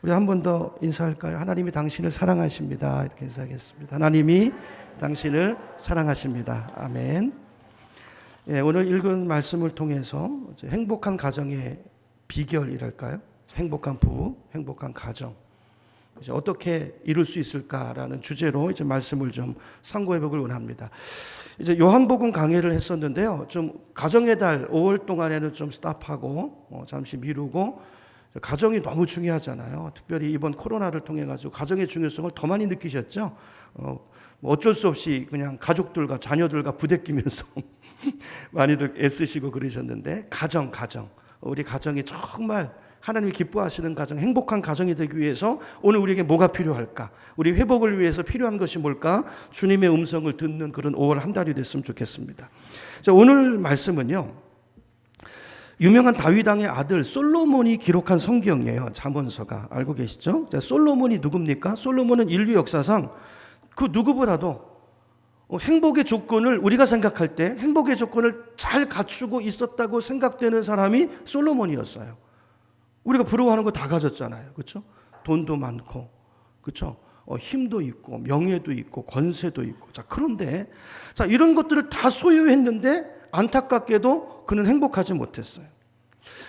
우리 한 번 더 인사할까요? 하나님이 당신을 사랑하십니다. 이렇게 인사하겠습니다. 하나님이 당신을 사랑하십니다. 아멘. 예, 오늘 읽은 말씀을 통해서 행복한 가정의 비결이랄까요? 행복한 부부, 행복한 가정. 이제 어떻게 이룰 수 있을까라는 주제로 이제 말씀을 좀 상고해 보길 원합니다. 이제 요한복음 강해를 했었는데요. 좀 가정의 달 5월 동안에는 좀 스탑하고 잠시 미루고, 가정이 너무 중요하잖아요. 특별히 이번 코로나를 통해 가지고 가정의 중요성을 더 많이 느끼셨죠. 뭐 어쩔 수 없이 그냥 가족들과 자녀들과 부대끼면서 많이들 애쓰시고 그러셨는데, 가정 우리 가정이 정말 하나님이 기뻐하시는 가정, 행복한 가정이 되기 위해서 오늘 우리에게 뭐가 필요할까? 우리 회복을 위해서 필요한 것이 뭘까? 주님의 음성을 듣는 그런 5월 한 달이 됐으면 좋겠습니다. 자, 오늘 말씀은요, 유명한 다윗 왕의 아들 솔로몬이 기록한 성경이에요. 잠언서가. 알고 계시죠? 자, 솔로몬이 누굽니까? 솔로몬은 인류 역사상 그 누구보다도 행복의 조건을, 우리가 생각할 때 행복의 조건을 잘 갖추고 있었다고 생각되는 사람이 솔로몬이었어요. 우리가 부러워하는 거 다 가졌잖아요. 그렇죠? 돈도 많고, 그렇죠? 힘도 있고, 명예도 있고, 권세도 있고. 자, 그런데 자, 이런 것들을 다 소유했는데 안타깝게도 그는 행복하지 못했어요.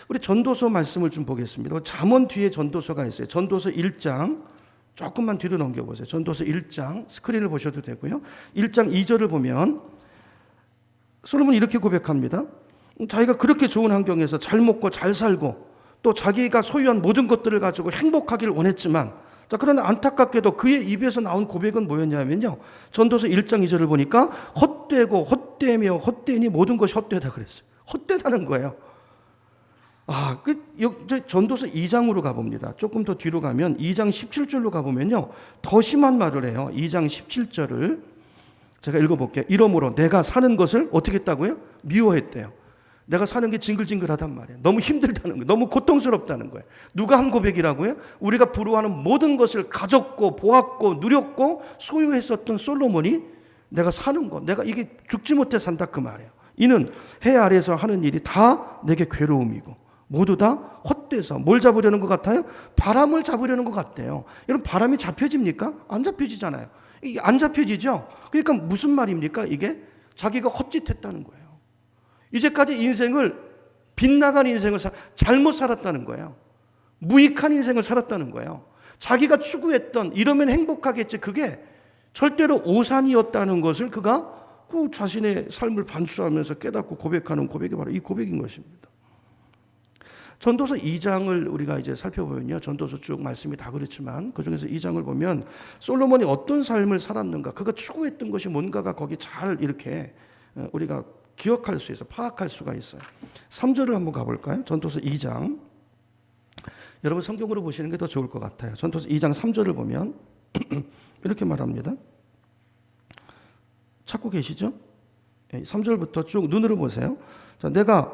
우리 전도서 말씀을 좀 보겠습니다. 잠언 뒤에 전도서가 있어요. 전도서 1장 조금만 뒤로 넘겨보세요. 전도서 1장 스크린을 보셔도 되고요. 1장 2절을 보면 솔로몬이 이렇게 고백합니다. 자기가 그렇게 좋은 환경에서 잘 먹고 잘 살고 또 자기가 소유한 모든 것들을 가지고 행복하기를 원했지만, 자, 그러나 안타깝게도 그의 입에서 나온 고백은 뭐였냐면요, 전도서 1장 2절을 보니까 헛되고 헛되며 헛되니 모든 것이 헛되다 그랬어요. 헛되다는 거예요. 전도서 2장으로 가봅니다. 조금 더 뒤로 가면 2장 17절로 가보면요, 더 심한 말을 해요. 2장 17절을 제가 읽어볼게요. 이러므로 내가 사는 것을 어떻게 했다고요? 미워했대요. 내가 사는 게 징글징글하단 말이에요. 너무 힘들다는 거예요. 너무 고통스럽다는 거예요. 누가 한 고백이라고요? 우리가 부러워하는 모든 것을 가졌고 보았고 누렸고 소유했었던 솔로몬이 내가 사는 것, 내가 이게 죽지 못해 산다 그 말이에요. 이는 해 아래에서 하는 일이 다 내게 괴로움이고 모두 다 헛돼서 뭘 잡으려는 것 같아요? 바람을 잡으려는 것 같대요. 여러분, 바람이 잡혀집니까? 안 잡혀지잖아요. 이게 안 잡혀지죠? 그러니까 무슨 말입니까? 이게 자기가 헛짓했다는 거예요. 이제까지 인생을, 빗나간 인생을 잘못 살았다는 거예요. 무익한 인생을 살았다는 거예요. 자기가 추구했던 이러면 행복하겠지, 그게 절대로 오산이었다는 것을 그가 그 자신의 삶을 반추하면서 깨닫고 고백하는 고백이 바로 이 고백인 것입니다. 전도서 2장을 우리가 이제 살펴보면요, 전도서 쭉 말씀이 다 그렇지만 그중에서 2장을 보면 솔로몬이 어떤 삶을 살았는가, 그가 추구했던 것이 뭔가가 거기 잘 이렇게 우리가 기억할 수 있어, 파악할 수가 있어요. 3절을 한번 가볼까요? 전도서 2장. 여러분 성경으로 보시는 게 더 좋을 것 같아요. 전도서 2장 3절을 보면 이렇게 말합니다. 찾고 계시죠? 3절부터 쭉 눈으로 보세요. 자, 내가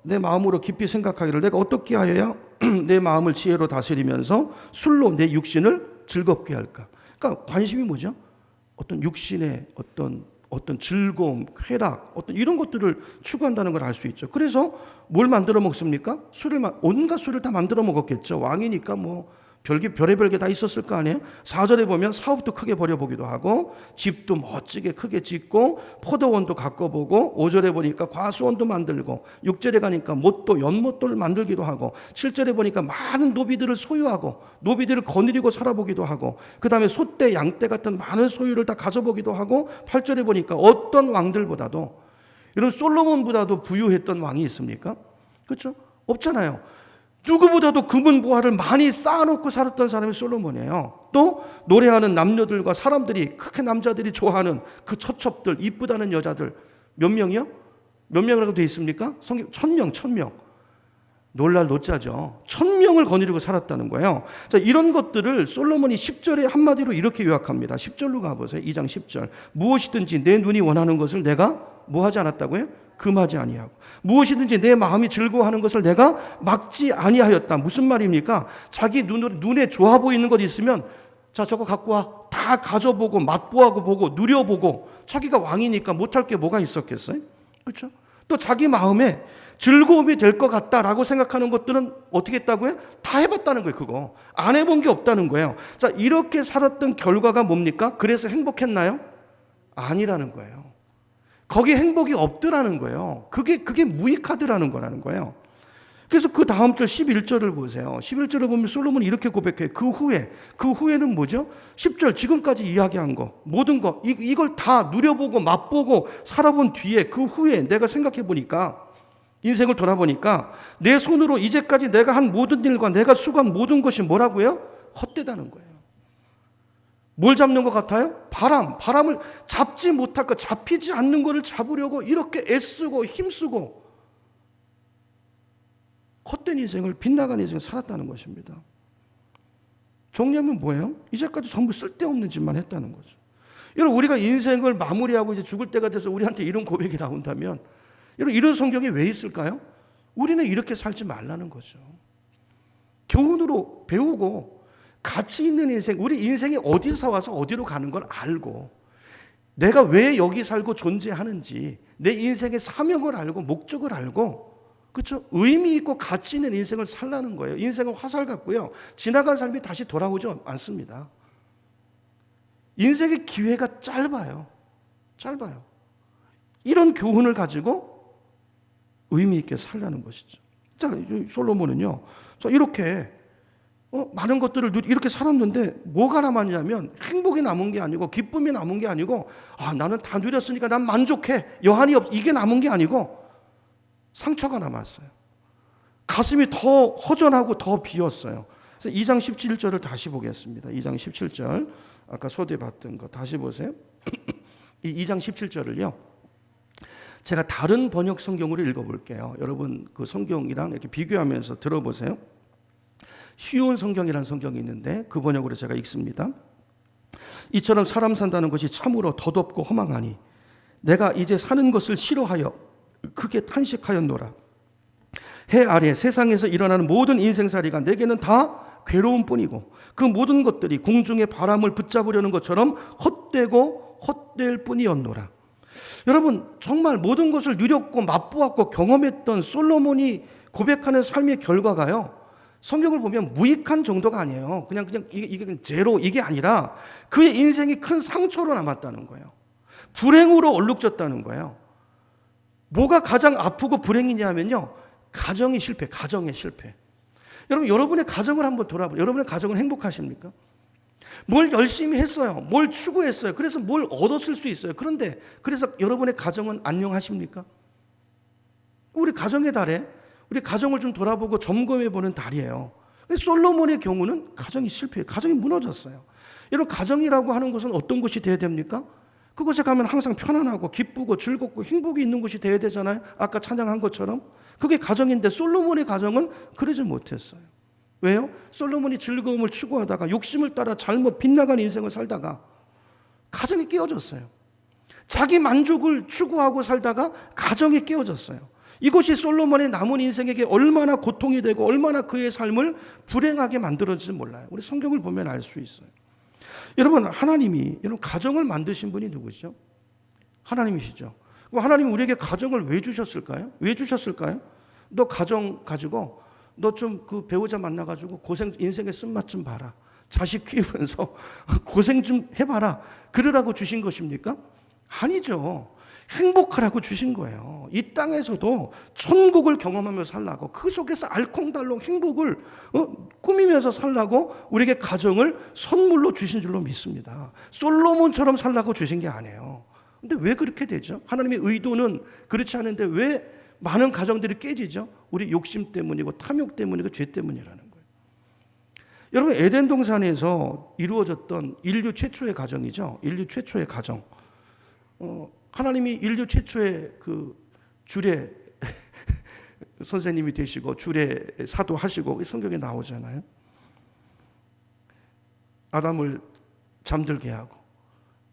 내 마음으로 깊이 생각하기를 내가 어떻게 하여야 내 마음을 지혜로 다스리면서 술로 내 육신을 즐겁게 할까? 그러니까 관심이 뭐죠? 어떤 육신의 어떤 즐거움, 쾌락, 어떤 이런 것들을 추구한다는 걸 알 수 있죠. 그래서 뭘 만들어 먹습니까? 온갖 술을 다 만들어 먹었겠죠. 왕이니까 뭐 별의별 게 다 있었을 거 아니에요. 4절에 보면 사업도 크게 벌여보기도 하고 집도 멋지게 크게 짓고 포도원도 가꿔보고, 5절에 보니까 과수원도 만들고, 6절에 가니까 못도 연못도를 만들기도 하고, 7절에 보니까 많은 노비들을 소유하고 노비들을 거느리고 살아보기도 하고, 그 다음에 소떼 양떼 같은 많은 소유를 다 가져보기도 하고, 8절에 보니까 어떤 왕들보다도, 이런 솔로몬보다도 부유했던 왕이 있습니까? 그렇죠? 없잖아요. 누구보다도 금은보화를 많이 쌓아놓고 살았던 사람이 솔로몬이에요. 또 노래하는 남녀들과 사람들이, 크게 남자들이 좋아하는 그 처첩들, 이쁘다는 여자들 몇 명이요? 몇 명이라고 되어 있습니까? 성경 1000명. 놀랄 노자죠. 1000명을 거느리고 살았다는 거예요. 자, 이런 것들을 솔로몬이 10절에 한마디로 이렇게 요약합니다. 10절로 가보세요. 2장 10절. 무엇이든지 내 눈이 원하는 것을 내가 뭐 하지 않았다고요? 금하지 아니하고, 무엇이든지 내 마음이 즐거워하는 것을 내가 막지 아니하였다. 무슨 말입니까? 자기 눈에 좋아 보이는 것 있으면 자, 저거 갖고 와. 다 가져보고 맛보고 보고 누려보고, 자기가 왕이니까 못할 게 뭐가 있었겠어요? 그렇죠? 또 또 자기 마음에 즐거움이 될 것 같다라고 생각하는 것들은 어떻게 했다고요? 다 해봤다는 거예요. 그거 안 해본 게 없다는 거예요. 자, 이렇게 살았던 결과가 뭡니까? 그래서 행복했나요? 아니라는 거예요. 거기에 행복이 없더라는 거예요. 그게 무익하더라는 거라는 거예요. 그래서 그 다음 절 11절을 보세요. 11절을 보면 솔로몬이 이렇게 고백해요. 그 후에는 뭐죠? 10절 지금까지 이야기한 거 모든 거 이걸 다 누려보고 맛보고 살아본 뒤에 그 후에 내가 생각해 보니까 인생을 돌아보니까 내 손으로 이제까지 내가 한 모든 일과 내가 수고한 모든 것이 뭐라고요? 헛되다는 거예요. 뭘 잡는 것 같아요? 바람을 잡지 못할 것, 잡히지 않는 것을 잡으려고 이렇게 애쓰고 힘쓰고 헛된 인생을, 빗나간 인생을 살았다는 것입니다. 정리하면 뭐예요? 이제까지 전부 쓸데없는 짓만 했다는 거죠. 여러분, 우리가 인생을 마무리하고 이제 죽을 때가 돼서 우리한테 이런 고백이 나온다면 여러분, 이런 성경이 왜 있을까요? 우리는 이렇게 살지 말라는 거죠. 교훈으로 배우고 가치 있는 인생, 우리 인생이 어디서 와서 어디로 가는 걸 알고 내가 왜 여기 살고 존재하는지 내 인생의 사명을 알고 목적을 알고 그렇죠? 의미 있고 가치 있는 인생을 살라는 거예요. 인생은 화살 같고요. 지나간 삶이 다시 돌아오지 않습니다. 인생의 기회가 짧아요. 이런 교훈을 가지고 의미 있게 살라는 것이죠. 자, 솔로몬은요. 이렇게 많은 것들을 이렇게 살았는데 뭐가 남았냐면 행복이 남은 게 아니고 기쁨이 남은 게 아니고 나는 다 누렸으니까 난 만족해. 여한이 없. 이게 남은 게 아니고 상처가 남았어요. 가슴이 더 허전하고 더 비었어요. 그래서 2장 17절을 다시 보겠습니다. 2장 17절 아까 소대 봤던 거 다시 보세요. 이 2장 17절을요. 제가 다른 번역 성경으로 읽어볼게요. 여러분 그 성경이랑 이렇게 비교하면서 들어보세요. 쉬운 성경이라는 성경이 있는데 그 번역으로 제가 읽습니다. 이처럼 사람 산다는 것이 참으로 덧없고 허망하니 내가 이제 사는 것을 싫어하여 크게 탄식하였노라. 해 아래 세상에서 일어나는 모든 인생살이가 내게는 다 괴로움 뿐이고 그 모든 것들이 공중의 바람을 붙잡으려는 것처럼 헛되고 헛될 뿐이었노라. 여러분 정말 모든 것을 누렸고 맛보았고 경험했던 솔로몬이 고백하는 삶의 결과가요. 성경을 보면 무익한 정도가 아니에요. 그냥 이게 제로 이게 아니라 그의 인생이 큰 상처로 남았다는 거예요. 불행으로 얼룩졌다는 거예요. 뭐가 가장 아프고 불행이냐면요. 가정의 실패. 여러분 여러분의 가정을 한번 돌아보세요. 여러분의 가정은 행복하십니까? 뭘 열심히 했어요. 뭘 추구했어요. 그래서 뭘 얻었을 수 있어요. 그런데 그래서 여러분의 가정은 안녕하십니까? 우리 가정의 달에 우리 가정을 좀 돌아보고 점검해보는 달이에요. 솔로몬의 경우는 가정이 실패해요. 가정이 무너졌어요. 여러분 가정이라고 하는 것은 어떤 곳이 돼야 됩니까? 그곳에 가면 항상 편안하고 기쁘고 즐겁고 행복이 있는 곳이 돼야 되잖아요. 아까 찬양한 것처럼. 그게 가정인데 솔로몬의 가정은 그러지 못했어요. 왜요? 솔로몬이 즐거움을 추구하다가 욕심을 따라 잘못 빗나간 인생을 살다가 가정이 깨어졌어요. 자기 만족을 추구하고 살다가 가정이 깨어졌어요. 이것이 솔로몬의 남은 인생에게 얼마나 고통이 되고 얼마나 그의 삶을 불행하게 만들어질지 몰라요. 우리 성경을 보면 알 수 있어요. 여러분 하나님이 여러분 가정을 만드신 분이 누구시죠? 하나님이시죠. 그럼 하나님이 우리에게 가정을 왜 주셨을까요? 너 가정 가지고 너 좀 그 배우자 만나가지고 인생의 쓴맛 좀 봐라. 자식 키우면서 고생 좀 해봐라. 그러라고 주신 것입니까? 아니죠. 행복하라고 주신 거예요. 이 땅에서도 천국을 경험하며 살라고 그 속에서 알콩달콩 행복을 꾸미면서 살라고 우리에게 가정을 선물로 주신 줄로 믿습니다. 솔로몬처럼 살라고 주신 게 아니에요. 근데 왜 그렇게 되죠? 하나님의 의도는 그렇지 않은데 왜 많은 가정들이 깨지죠? 우리 욕심 때문이고 탐욕 때문이고 죄 때문이라는 거예요. 여러분 에덴 동산에서 이루어졌던 인류 최초의 가정이죠. 인류 최초의 가정. 하나님이 인류 최초의 그 주례 선생님이 되시고 주례 사도하시고 성경에 나오잖아요. 아담을 잠들게 하고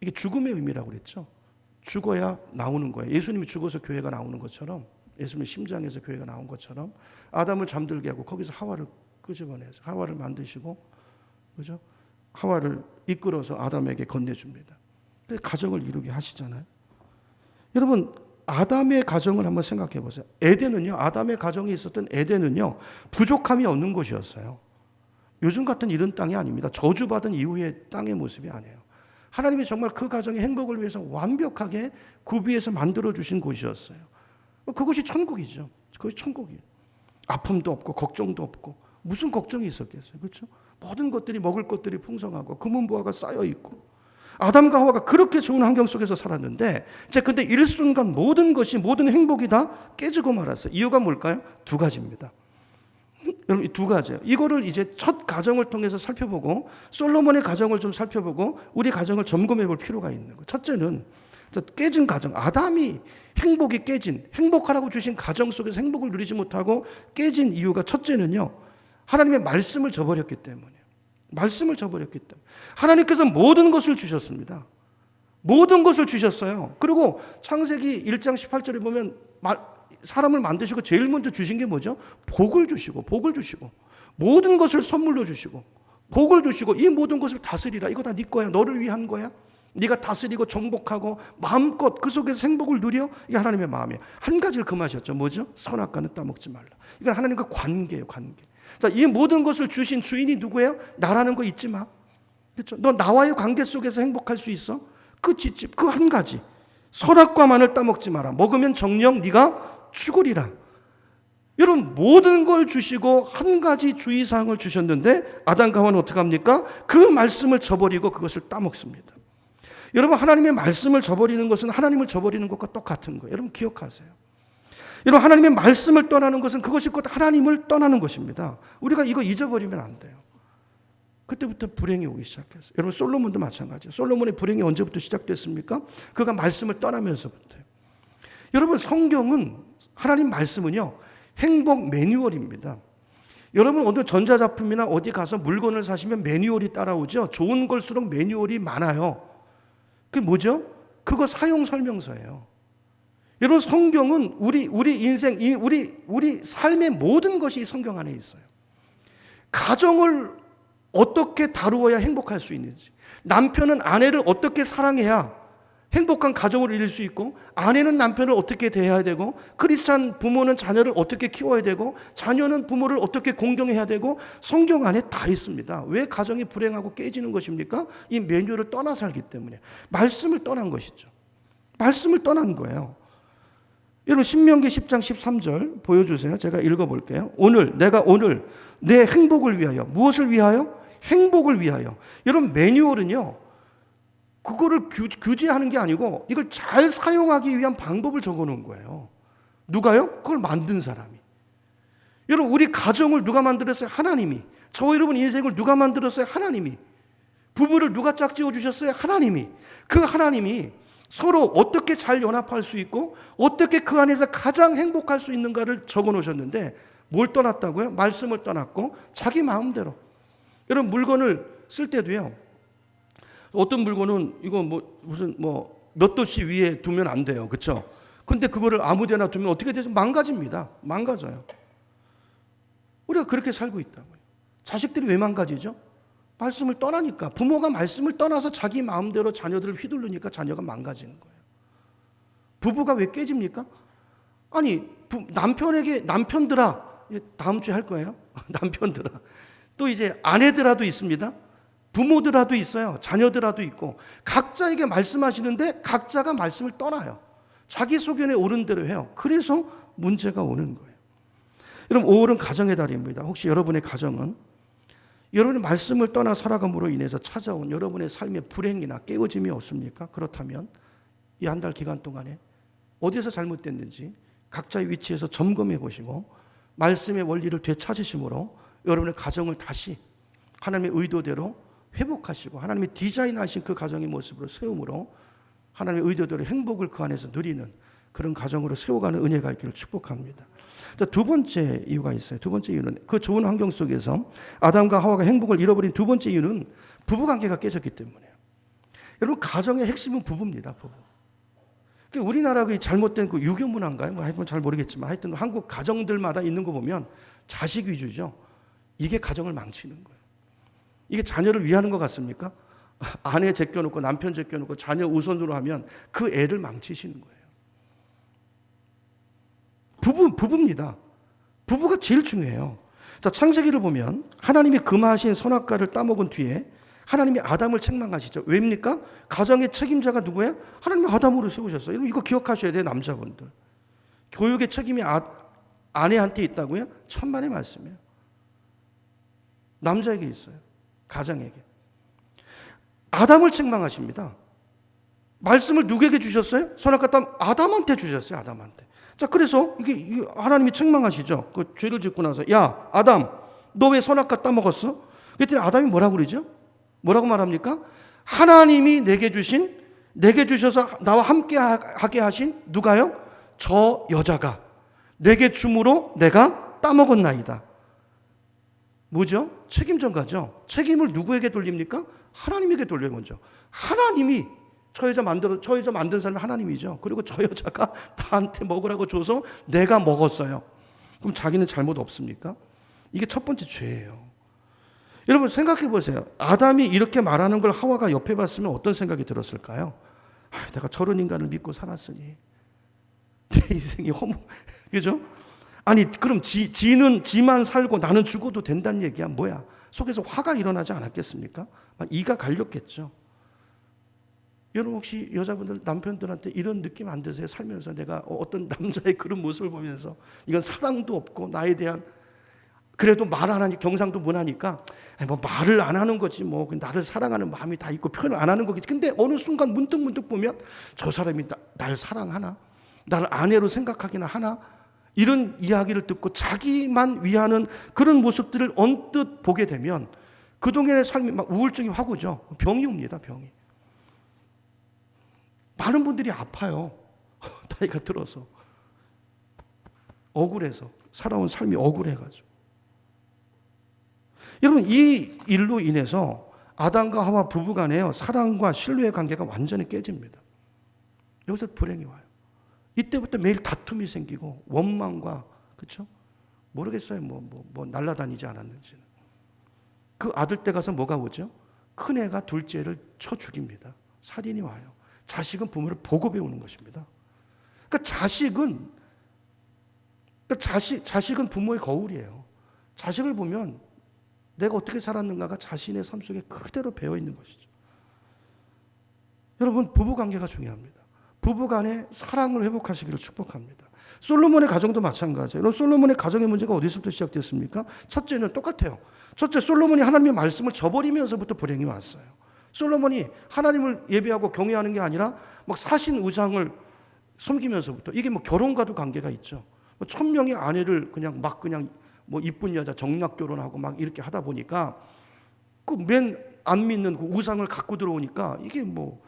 이게 죽음의 의미라고 그랬죠. 죽어야 나오는 거예요. 예수님이 죽어서 교회가 나오는 것처럼 예수님의 심장에서 교회가 나온 것처럼 아담을 잠들게 하고 거기서 하와를 끄집어내서 하와를 만드시고 그죠? 하와를 이끌어서 아담에게 건네줍니다. 가정을 이루게 하시잖아요. 여러분 아담의 가정을 한번 생각해 보세요. 에덴은요, 아담의 가정이 있었던 에덴은요, 부족함이 없는 곳이었어요. 요즘 같은 이런 땅이 아닙니다. 저주받은 이후의 땅의 모습이 아니에요. 하나님이 정말 그 가정의 행복을 위해서 완벽하게 구비해서 만들어주신 곳이었어요. 그것이 천국이죠. 그것이 천국이에요. 아픔도 없고 걱정도 없고 무슨 걱정이 있었겠어요. 그렇죠? 모든 것들이 먹을 것들이 풍성하고 금은보화가 쌓여 있고 아담과 하와가 그렇게 좋은 환경 속에서 살았는데 이제 근데 일순간 모든 것이 모든 행복이 다 깨지고 말았어요. 이유가 뭘까요? 두 가지입니다. 여러분 두 가지예요. 이거를 이제 첫 가정을 통해서 살펴보고 솔로몬의 가정을 좀 살펴보고 우리 가정을 점검해 볼 필요가 있는 거예요. 첫째는 깨진 가정, 아담이 행복이 깨진, 행복하라고 주신 가정 속에서 행복을 누리지 못하고 깨진 이유가 첫째는요, 하나님의 말씀을 저버렸기 때문이에요. 말씀을 저버렸기 때문에. 하나님께서 모든 것을 주셨습니다. 모든 것을 주셨어요. 그리고 창세기 1장 18절에 보면 사람을 만드시고 제일 먼저 주신 게 뭐죠? 복을 주시고 모든 것을 선물로 주시고 복을 주시고 이 모든 것을 다스리라. 이거 다 네 거야. 너를 위한 거야. 네가 다스리고 정복하고 마음껏 그 속에서 행복을 누려. 이게 하나님의 마음이에요. 한 가지를 금하셨죠. 뭐죠? 선악과는 따먹지 말라. 이건 하나님과 관계예요. 관계. 자, 이 모든 것을 주신 주인이 누구예요? 나라는 거 잊지 마. 그렇죠? 너 나와의 관계 속에서 행복할 수 있어? 그 뒷집, 그 한 가지. 선악과만을 따먹지 마라. 먹으면 정녕 네가 죽으리라. 여러분 모든 걸 주시고 한 가지 주의사항을 주셨는데 아담과 하와는 어떻게 합니까? 그 말씀을 저버리고 그것을 따먹습니다. 여러분 하나님의 말씀을 저버리는 것은 하나님을 저버리는 것과 똑같은 거예요. 여러분 기억하세요. 여러분 하나님의 말씀을 떠나는 것은 그것이 곧 하나님을 떠나는 것입니다. 우리가 이거 잊어버리면 안 돼요. 그때부터 불행이 오기 시작했어요. 여러분 솔로몬도 마찬가지예요. 솔로몬의 불행이 언제부터 시작됐습니까? 그가 말씀을 떠나면서부터요. 여러분 성경은 하나님 말씀은요 행복 매뉴얼입니다. 여러분 오늘 전자제품이나 어디 가서 물건을 사시면 매뉴얼이 따라오죠. 좋은 걸수록 매뉴얼이 많아요. 그게 뭐죠? 그거 사용 설명서예요. 여러분 성경은 우리 인생, 우리 삶의 모든 것이 성경 안에 있어요. 가정을 어떻게 다루어야 행복할 수 있는지, 남편은 아내를 어떻게 사랑해야 행복한 가정을 이룰 수 있고, 아내는 남편을 어떻게 대해야 되고, 크리스찬 부모는 자녀를 어떻게 키워야 되고, 자녀는 부모를 어떻게 공경해야 되고, 성경 안에 다 있습니다. 왜 가정이 불행하고 깨지는 것입니까? 이 매뉴얼을 떠나 살기 때문에. 말씀을 떠난 것이죠. 말씀을 떠난 거예요. 여러분 신명기 10장 13절 보여주세요. 제가 읽어볼게요. 내가 오늘 내 행복을 위하여. 무엇을 위하여? 행복을 위하여. 여러분 매뉴얼은요 그거를 규제하는 게 아니고 이걸 잘 사용하기 위한 방법을 적어놓은 거예요. 누가요? 그걸 만든 사람이. 여러분 우리 가정을 누가 만들었어요? 하나님이. 저와 여러분 인생을 누가 만들었어요? 하나님이. 부부를 누가 짝지어 주셨어요? 하나님이. 그 하나님이 서로 어떻게 잘 연합할 수 있고 어떻게 그 안에서 가장 행복할 수 있는가를 적어놓으셨는데 뭘 떠났다고요? 말씀을 떠났고 자기 마음대로. 여러분 물건을 쓸 때도요. 어떤 물건은 이거 무슨 몇 도씨 위에 두면 안 돼요. 그렇죠? 근데 그거를 아무데나 두면 어떻게 되죠? 망가집니다. 망가져요. 우리가 그렇게 살고 있다고요. 자식들이 왜 망가지죠? 말씀을 떠나니까. 부모가 말씀을 떠나서 자기 마음대로 자녀들을 휘두르니까 자녀가 망가지는 거예요. 부부가 왜 깨집니까? 아니 남편들아, 다음 주에 할 거예요. 남편들아. 또 이제 아내들아도 있습니다. 부모들아도 있어요. 자녀들아도 있고 각자에게 말씀하시는데 각자가 말씀을 떠나요. 자기 소견에 옳은 대로 해요. 그래서 문제가 오는 거예요. 여러분 5월은 가정의 달입니다. 혹시 여러분의 가정은 여러분의 말씀을 떠나 살아감으로 인해서 찾아온 여러분의 삶의 불행이나 깨어짐이 없습니까? 그렇다면 이 한 달 기간 동안에 어디서 잘못됐는지 각자의 위치에서 점검해 보시고 말씀의 원리를 되찾으심으로 여러분의 가정을 다시 하나님의 의도대로 회복하시고 하나님이 디자인하신 그 가정의 모습으로 세움으로 하나님의 의도대로 행복을 그 안에서 누리는 그런 가정으로 세워가는 은혜가 있기를 축복합니다. 두 번째 이유가 있어요. 두 번째 이유는 그 좋은 환경 속에서 아담과 하와가 행복을 잃어버린 두 번째 이유는 부부관계가 깨졌기 때문이에요. 여러분 가정의 핵심은 부부입니다. 부부. 우리나라 그 잘못된 그 유교 문화인가요? 하여튼 잘 모르겠지만 하여튼 한국 가정들마다 있는 거 보면 자식 위주죠. 이게 가정을 망치는 거예요. 이게 자녀를 위하는 것 같습니까? 아내 제껴놓고 남편 제껴놓고 자녀 우선으로 하면 그 애를 망치시는 거예요. 부부입니다. 부부가 제일 중요해요. 자, 창세기를 보면 하나님이 금하신 선악과를 따먹은 뒤에 하나님이 아담을 책망하시죠. 왜입니까? 가정의 책임자가 누구예요? 하나님이 아담으로 세우셨어요. 여러분 이거 기억하셔야 돼요, 남자분들. 교육의 책임이 아내한테 있다고요? 천만의 말씀이에요. 남자에게 있어요. 가장에게. 아담을 책망하십니다. 말씀을 누구에게 주셨어요? 선악과 따 아담한테 주셨어요. 아담한테. 자, 그래서 이게 하나님이 책망하시죠. 그 죄를 짓고 나서 야, 아담, 너 왜 선악과 따먹었어? 그랬더니 아담이 뭐라고 그러죠? 뭐라고 말합니까? 하나님이 내게 주셔서 나와 함께 하게 하신 누가요? 저 여자가 내게 줌으로 내가 따먹었나이다. 뭐죠? 책임 전가죠. 책임을 누구에게 돌립니까? 하나님에게 돌려요. 먼저 하나님이 저 여자 만든 사람이 하나님이죠. 그리고 저 여자가 나한테 먹으라고 줘서 내가 먹었어요. 그럼 자기는 잘못 없습니까? 이게 첫 번째 죄예요. 여러분 생각해 보세요. 아담이 이렇게 말하는 걸 하와가 옆에 봤으면 어떤 생각이 들었을까요? 내가 저런 인간을 믿고 살았으니 내 인생이 그죠? 아니 그럼 지만 살고 나는 죽어도 된다는 얘기야 뭐야? 속에서 화가 일어나지 않았겠습니까? 막 이가 갈렸겠죠. 여러분 혹시 여자분들 남편들한테 이런 느낌 안 드세요? 살면서 내가 어떤 남자의 그런 모습을 보면서 이건 사랑도 없고 나에 대한 그래도 말 안 하니 경상도 못하니까 뭐 말을 안 하는 거지 뭐 나를 사랑하는 마음이 다 있고 표현을 안 하는 거겠지. 근데 어느 순간 문득 보면 저 사람이 날 사랑하나? 나를 아내로 생각하기나 하나? 이런 이야기를 듣고 자기만 위하는 그런 모습들을 언뜻 보게 되면 그동안의 삶이 막 우울증이 확 오죠. 병이 옵니다. 병이. 많은 분들이 아파요. 나이가 들어서. 억울해서. 살아온 삶이 억울해가지고. 여러분 이 일로 인해서 아담과 하와 부부간에요 사랑과 신뢰의 관계가 완전히 깨집니다. 여기서 불행이 와요. 이때부터 매일 다툼이 생기고 원망과 그렇죠? 모르겠어요. 뭐 날라다니지 않았는지는. 그 아들 때 가서 뭐가 오죠? 큰 애가 둘째를 쳐 죽입니다. 살인이 와요. 자식은 부모를 보고 배우는 것입니다. 그러니까 자식은 부모의 거울이에요. 자식을 보면 내가 어떻게 살았는가가 자신의 삶 속에 그대로 배어 있는 것이죠. 여러분 부부관계가 중요합니다. 부부간의 사랑을 회복하시기를 축복합니다. 솔로몬의 가정도 마찬가지예요. 여러분 솔로몬의 가정의 문제가 어디서부터 시작됐습니까? 첫째는 똑같아요. 첫째 솔로몬이 하나님의 말씀을 저버리면서부터 불행이 왔어요. 솔로몬이 하나님을 예배하고 경외하는 게 아니라 막 사신 우상을 섬기면서부터 이게 뭐 결혼과도 관계가 있죠. 1000명의 아내를 그냥 뭐 이쁜 여자 정략 결혼하고 막 이렇게 하다 보니까 그 맨 안 믿는 그 우상을 갖고 들어오니까 이게 뭐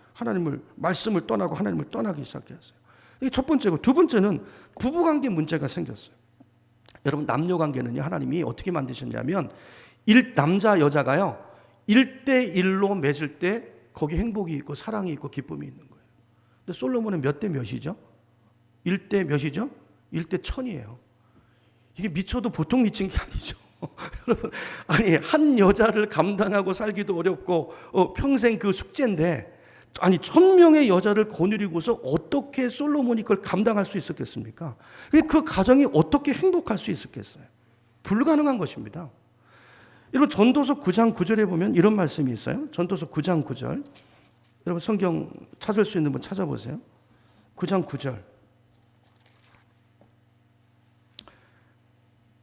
말씀을 떠나고 하나님을 떠나기 시작했어요. 이게 첫 번째고 두 번째는 부부관계 문제가 생겼어요. 여러분 남녀 관계는요 하나님이 어떻게 만드셨냐면 남자 여자가요 1대1로 맺을 때 거기 행복이 있고 사랑이 있고 기쁨이 있는 거예요. 근데 솔로몬은 몇 대 몇이죠? 1대 몇이죠? 1대 1000이에요. 이게 미쳐도 보통 미친 게 아니죠. 여러분, 아니 한 여자를 감당하고 살기도 어렵고 평생 그 숙제인데 아니 1000명의 여자를 거느리고서 어떻게 솔로몬이 그걸 감당할 수 있었겠습니까? 그 가정이 어떻게 행복할 수 있었겠어요? 불가능한 것입니다. 여러분 전도서 9장 9절에 보면 이런 말씀이 있어요. 전도서 9장 9절. 여러분 성경 찾을 수 있는 분 찾아보세요. 9장 9절.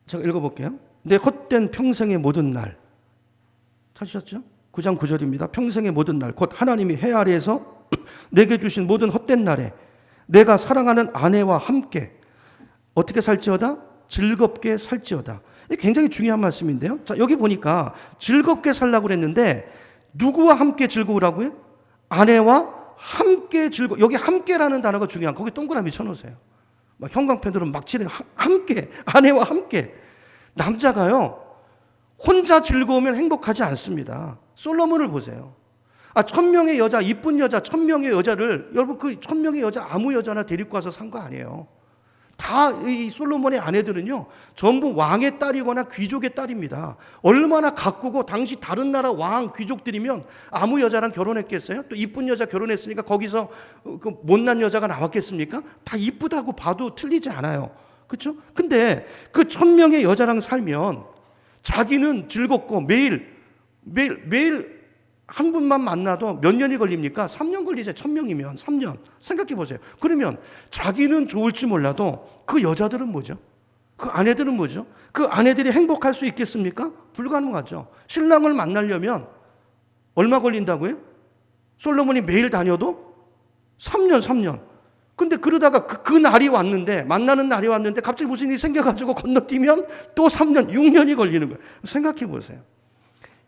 제가 읽어볼게요. 내 헛된 평생의 모든 날. 찾으셨죠? 9장 9절입니다. 평생의 모든 날. 곧 하나님이 해 아래에서 내게 주신 모든 헛된 날에 내가 사랑하는 아내와 함께 어떻게 살지어다? 즐겁게 살지어다. 이게 굉장히 중요한 말씀인데요. 자, 여기 보니까 즐겁게 살라고 그랬는데 누구와 함께 즐거우라고요? 아내와 함께 여기 함께라는 단어가 중요한 거기 동그라미 쳐놓으세요. 막 형광펜으로 막 칠해요. 함께, 아내와 함께. 남자가요 혼자 즐거우면 행복하지 않습니다. 솔로몬을 보세요. 1000명의 여자, 이쁜 여자, 1000명의 여자를 여러분 그 1000명의 여자 아무 여자나 데리고 와서 산 거 아니에요. 다 이 솔로몬의 아내들은요 전부 왕의 딸이거나 귀족의 딸입니다. 얼마나 가꾸고 당시 다른 나라 왕 귀족들이면 아무 여자랑 결혼했겠어요? 또 이쁜 여자 결혼했으니까 거기서 그 못난 여자가 나왔겠습니까? 다 이쁘다고 봐도 틀리지 않아요. 그렇죠? 근데 그 1,000명의 여자랑 살면 자기는 즐겁고 매일 한 분만 만나도 몇 년이 걸립니까? 3년 걸리죠. 1,000명이면 3년. 생각해 보세요. 그러면 자기는 좋을지 몰라도 그 여자들은 뭐죠? 그 아내들은 뭐죠? 그 아내들이 행복할 수 있겠습니까? 불가능하죠. 신랑을 만나려면 얼마 걸린다고요? 솔로몬이 매일 다녀도 3년. 근데 그러다가 그 날이 왔는데, 만나는 날이 왔는데 갑자기 무슨 일이 생겨가지고 건너뛰면 또 3년, 6년이 걸리는 거예요. 생각해 보세요.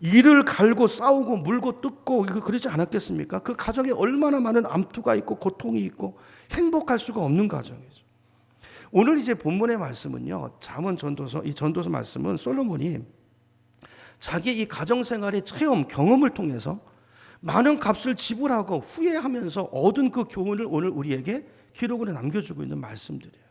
이를 갈고 싸우고 물고 뜯고 그러지 않았겠습니까? 그 가정에 얼마나 많은 암투가 있고 고통이 있고 행복할 수가 없는 가정이죠. 오늘 이제 본문의 말씀은요, 잠언 전도서, 이 전도서 말씀은 솔로몬이 자기 이 가정생활의 체험, 경험을 통해서 많은 값을 지불하고 후회하면서 얻은 그 교훈을 오늘 우리에게 기록으로 남겨주고 있는 말씀들이에요.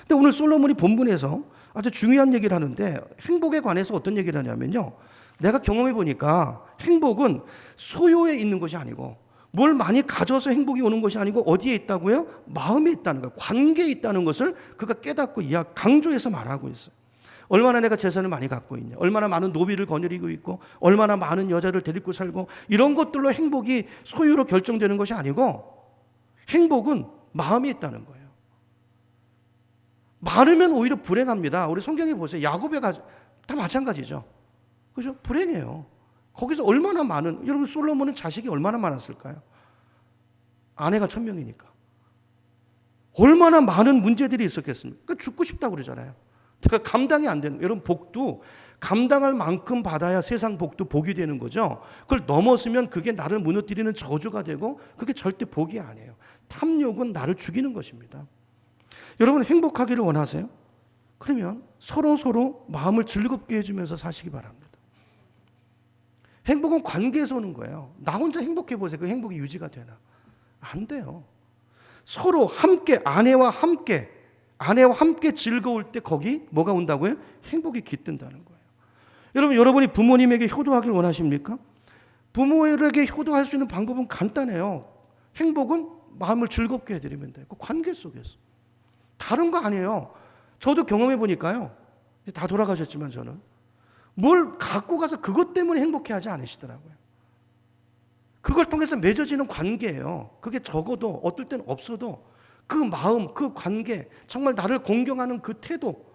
근데 오늘 솔로몬이 본문에서 아주 중요한 얘기를 하는데 행복에 관해서 어떤 얘기를 하냐면요, 내가 경험해 보니까 행복은 소유에 있는 것이 아니고 뭘 많이 가져서 행복이 오는 것이 아니고 어디에 있다고요? 마음에 있다는 거예요. 관계에 있다는 것을 그가 깨닫고 강조해서 말하고 있어요. 얼마나 내가 재산을 많이 갖고 있냐, 얼마나 많은 노비를 거느리고 있고, 얼마나 많은 여자를 데리고 살고, 이런 것들로 행복이 소유로 결정되는 것이 아니고 행복은 마음에 있다는 거예요. 많으면 오히려 불행합니다. 우리 성경에 보세요. 야곱의 가정 다 마찬가지죠. 그죠? 불행해요. 거기서 얼마나 많은, 여러분 솔로몬은 자식이 얼마나 많았을까요? 아내가 1,000명이니까. 얼마나 많은 문제들이 있었겠습니까? 그러니까 죽고 싶다고 그러잖아요. 그러니까 감당이 안 되는 거예요. 여러분 복도 감당할 만큼 받아야 세상 복도 복이 되는 거죠. 그걸 넘어서면 그게 나를 무너뜨리는 저주가 되고 그게 절대 복이 아니에요. 탐욕은 나를 죽이는 것입니다. 여러분 행복하기를 원하세요? 그러면 서로 마음을 즐겁게 해주면서 사시기 바랍니다. 행복은 관계에서 오는 거예요. 나 혼자 행복해 보세요. 그 행복이 유지가 되나? 안 돼요. 서로 함께 아내와 함께 즐거울 때 거기 뭐가 온다고요? 행복이 깃든다는 거예요. 여러분이 부모님에게 효도하길 원하십니까? 부모에게 효도할 수 있는 방법은 간단해요. 행복은 마음을 즐겁게 해드리면 돼요. 그 관계 속에서. 다른 거 아니에요. 저도 경험해 보니까요. 다 돌아가셨지만 저는 뭘 갖고 가서 그것 때문에 행복해 하지 않으시더라고요. 그걸 통해서 맺어지는 관계예요. 그게 적어도 어떨 땐 없어도 그 마음, 그 관계, 정말 나를 공경하는 그 태도,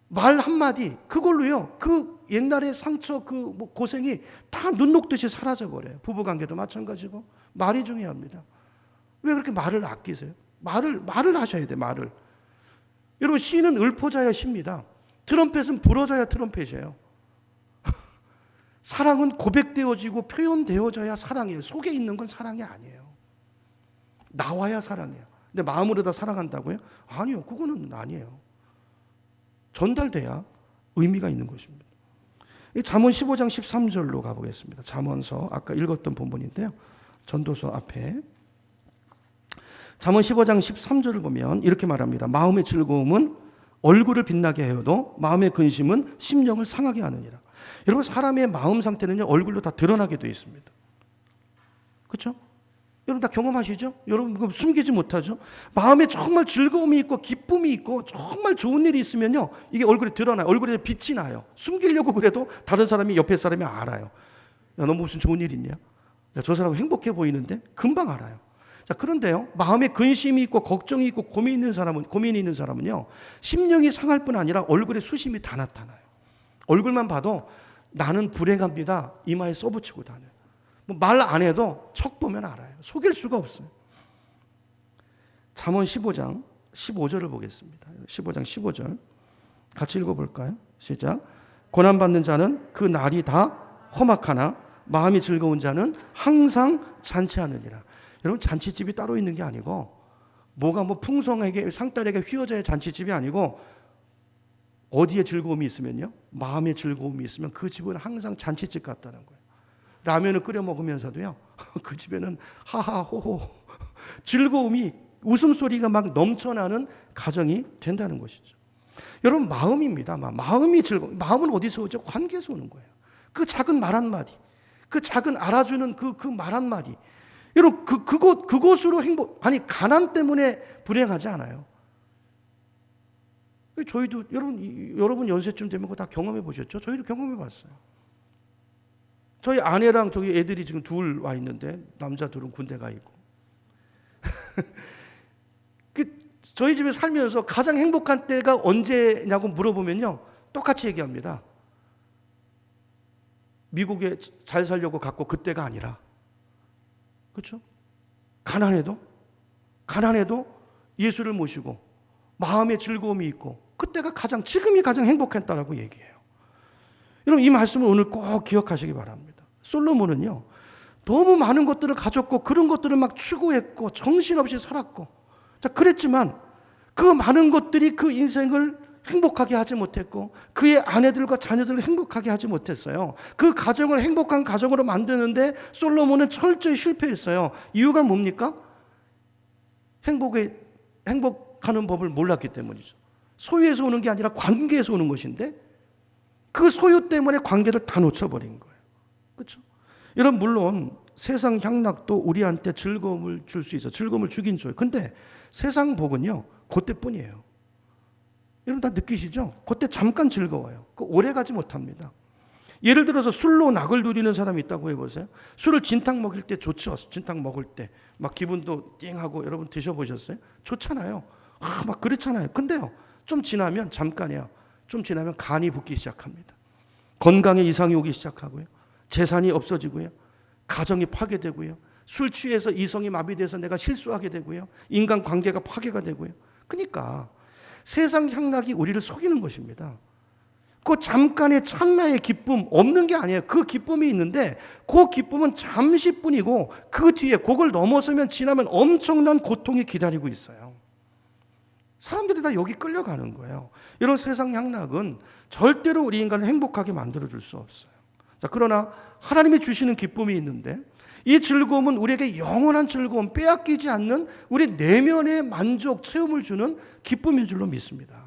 말 한마디, 그걸로요, 그 옛날의 상처, 그 고생이 다 눈 녹듯이 사라져버려요. 부부관계도 마찬가지고. 말이 중요합니다. 왜 그렇게 말을 아끼세요? 말을 하셔야 돼요, 말을. 여러분, 시는 읊어져야 시입니다. 트럼펫은 불어져야 트럼펫이에요. 사랑은 고백되어지고 표현되어져야 사랑이에요. 속에 있는 건 사랑이 아니에요. 나와야 사랑이에요. 근데 마음으로 다 사랑한다고요? 아니요, 그거는 아니에요. 전달돼야 의미가 있는 것입니다. 잠언 15장 13절로 가보겠습니다. 잠언서 아까 읽었던 본문인데요. 전도서 앞에 잠언 15장 13절을 보면 이렇게 말합니다. 마음의 즐거움은 얼굴을 빛나게 하여도 마음의 근심은 심령을 상하게 하느니라. 여러분 사람의 마음 상태는요 얼굴로 다 드러나게 되어 있습니다. 그렇죠? 여러분 다 경험하시죠? 여러분 숨기지 못하죠? 마음에 정말 즐거움이 있고 기쁨이 있고 정말 좋은 일이 있으면요 이게 얼굴에 드러나요. 얼굴에 빛이 나요. 숨기려고 그래도 다른 사람이 옆에 사람이 알아요. 야, 너 무슨 좋은 일 있냐? 야, 저 사람 행복해 보이는데? 금방 알아요. 자, 그런데요 마음에 근심이 있고 걱정이 있고 고민이 있는 사람은요 심령이 상할 뿐 아니라 얼굴에 수심이 다 나타나요. 얼굴만 봐도 나는 불행합니다 이마에 써붙이고 다녀요. 말 안 해도 척 보면 알아요. 속일 수가 없어요. 잠언 15장 15절을 보겠습니다. 15장 15절 같이 읽어볼까요? 시작. 고난받는 자는 그 날이 다 험악하나 마음이 즐거운 자는 항상 잔치하느니라. 여러분 잔치집이 따로 있는 게 아니고 뭐가 풍성하게 상다리가 휘어져야 잔치집이 아니고 어디에 즐거움이 있으면요 마음의 즐거움이 있으면 그 집은 항상 잔치집 같다는 거예요. 라면을 끓여 먹으면서도요 그 집에는 하하호호 즐거움이 웃음소리가 막 넘쳐나는 가정이 된다는 것이죠. 여러분 마음입니다. 마음이 즐거움. 마음은 어디서 오죠? 관계에서 오는 거예요. 그 작은 말 한마디, 그 작은 알아주는 그 말 한마디. 여러분 그곳으로 가난 때문에 불행하지 않아요. 저희도 여러분 연세쯤 되면 그거 다 경험해 보셨죠? 저희도 경험해 봤어요. 저희 아내랑 저기 애들이 지금 둘 와 있는데 남자 둘은 군대 가 있고 저희 집에 살면서 가장 행복한 때가 언제냐고 물어보면요 똑같이 얘기합니다. 미국에 잘 살려고 갔고 그때가 아니라, 그렇죠? 가난해도 예수를 모시고 마음의 즐거움이 있고 그때가 지금이 가장 행복했다라고 얘기해요. 여러분 이 말씀을 오늘 꼭 기억하시기 바랍니다. 솔로몬은요 너무 많은 것들을 가졌고 그런 것들을 막 추구했고 정신없이 살았고 그랬지만 그 많은 것들이 그 인생을 행복하게 하지 못했고 그의 아내들과 자녀들을 행복하게 하지 못했어요. 그 가정을 행복한 가정으로 만드는데 솔로몬은 철저히 실패했어요. 이유가 뭡니까? 행복하는 법을 몰랐기 때문이죠. 소유에서 오는 게 아니라 관계에서 오는 것인데 그 소유 때문에 관계를 다 놓쳐버린 거예요. 그렇죠? 여러분 물론 세상 향락도 우리한테 즐거움을 줄 수 있어요. 즐거움을 주긴 줘요. 근데 세상 복은요 그때뿐이에요. 여러분 다 느끼시죠? 그때 잠깐 즐거워요. 오래 가지 못합니다. 예를 들어서 술로 낙을 누리는 사람이 있다고 해보세요. 술을 진탕 먹일 때 좋죠. 진탕 먹을 때 막 기분도 띵하고 여러분 드셔보셨어요? 좋잖아요. 막 그렇잖아요. 근데요 좀 지나면 잠깐이에요. 좀 지나면 간이 붓기 시작합니다. 건강에 이상이 오기 시작하고요. 재산이 없어지고요. 가정이 파괴되고요. 술 취해서 이성이 마비돼서 내가 실수하게 되고요. 인간관계가 파괴가 되고요. 그러니까 세상 향락이 우리를 속이는 것입니다. 그 잠깐의 찰나의 기쁨 없는 게 아니에요. 그 기쁨이 있는데 그 기쁨은 잠시뿐이고 그 뒤에 그걸 넘어서면 지나면 엄청난 고통이 기다리고 있어요. 사람들이 다 여기 끌려가는 거예요. 이런 세상 향락은 절대로 우리 인간을 행복하게 만들어줄 수 없어요. 그러나 하나님이 주시는 기쁨이 있는데 이 즐거움은 우리에게 영원한 즐거움, 빼앗기지 않는 우리 내면의 만족, 체험을 주는 기쁨인 줄로 믿습니다.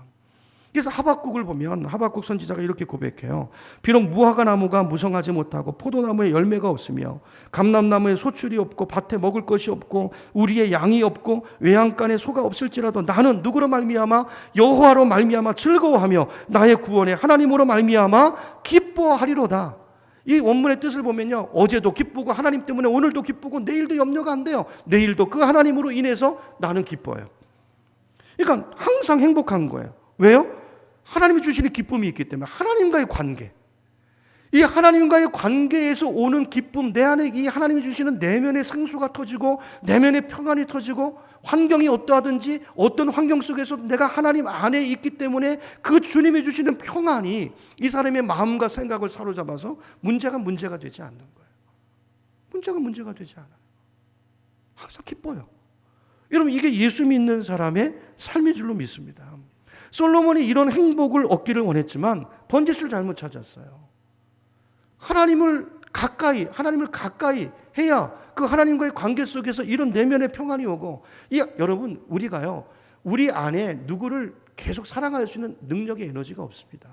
그래서 하박국을 보면 하박국 선지자가 이렇게 고백해요. 비록 무화과 나무가 무성하지 못하고 포도나무에 열매가 없으며 감람나무에 소출이 없고 밭에 먹을 것이 없고 우리의 양이 없고 외양간에 소가 없을지라도 나는 누구로 말미암아 여호와로 말미암아 즐거워하며 나의 구원의 하나님으로 말미암아 기뻐하리로다. 이 원문의 뜻을 보면요 어제도 기쁘고 하나님 때문에 오늘도 기쁘고 내일도 염려가 안 돼요. 내일도 그 하나님으로 인해서 나는 기뻐요. 그러니까 항상 행복한 거예요. 왜요? 하나님이 주시는 기쁨이 있기 때문에. 하나님과의 관계, 이 하나님과의 관계에서 오는 기쁨, 내 안에 이 하나님이 주시는 내면의 생수가 터지고 내면의 평안이 터지고 환경이 어떠하든지 어떤 환경 속에서 내가 하나님 안에 있기 때문에 그 주님이 주시는 평안이 이 사람의 마음과 생각을 사로잡아서 문제가 되지 않는 거예요. 문제가 되지 않아요. 항상 기뻐요. 여러분 이게 예수 믿는 사람의 삶인 줄로 믿습니다. 솔로몬이 이런 행복을 얻기를 원했지만 번제수를 잘못 찾았어요. 하나님을 가까이 해야 그 하나님과의 관계 속에서 이런 내면의 평안이 오고, 여러분 우리가요 우리 안에 누구를 계속 사랑할 수 있는 능력의 에너지가 없습니다.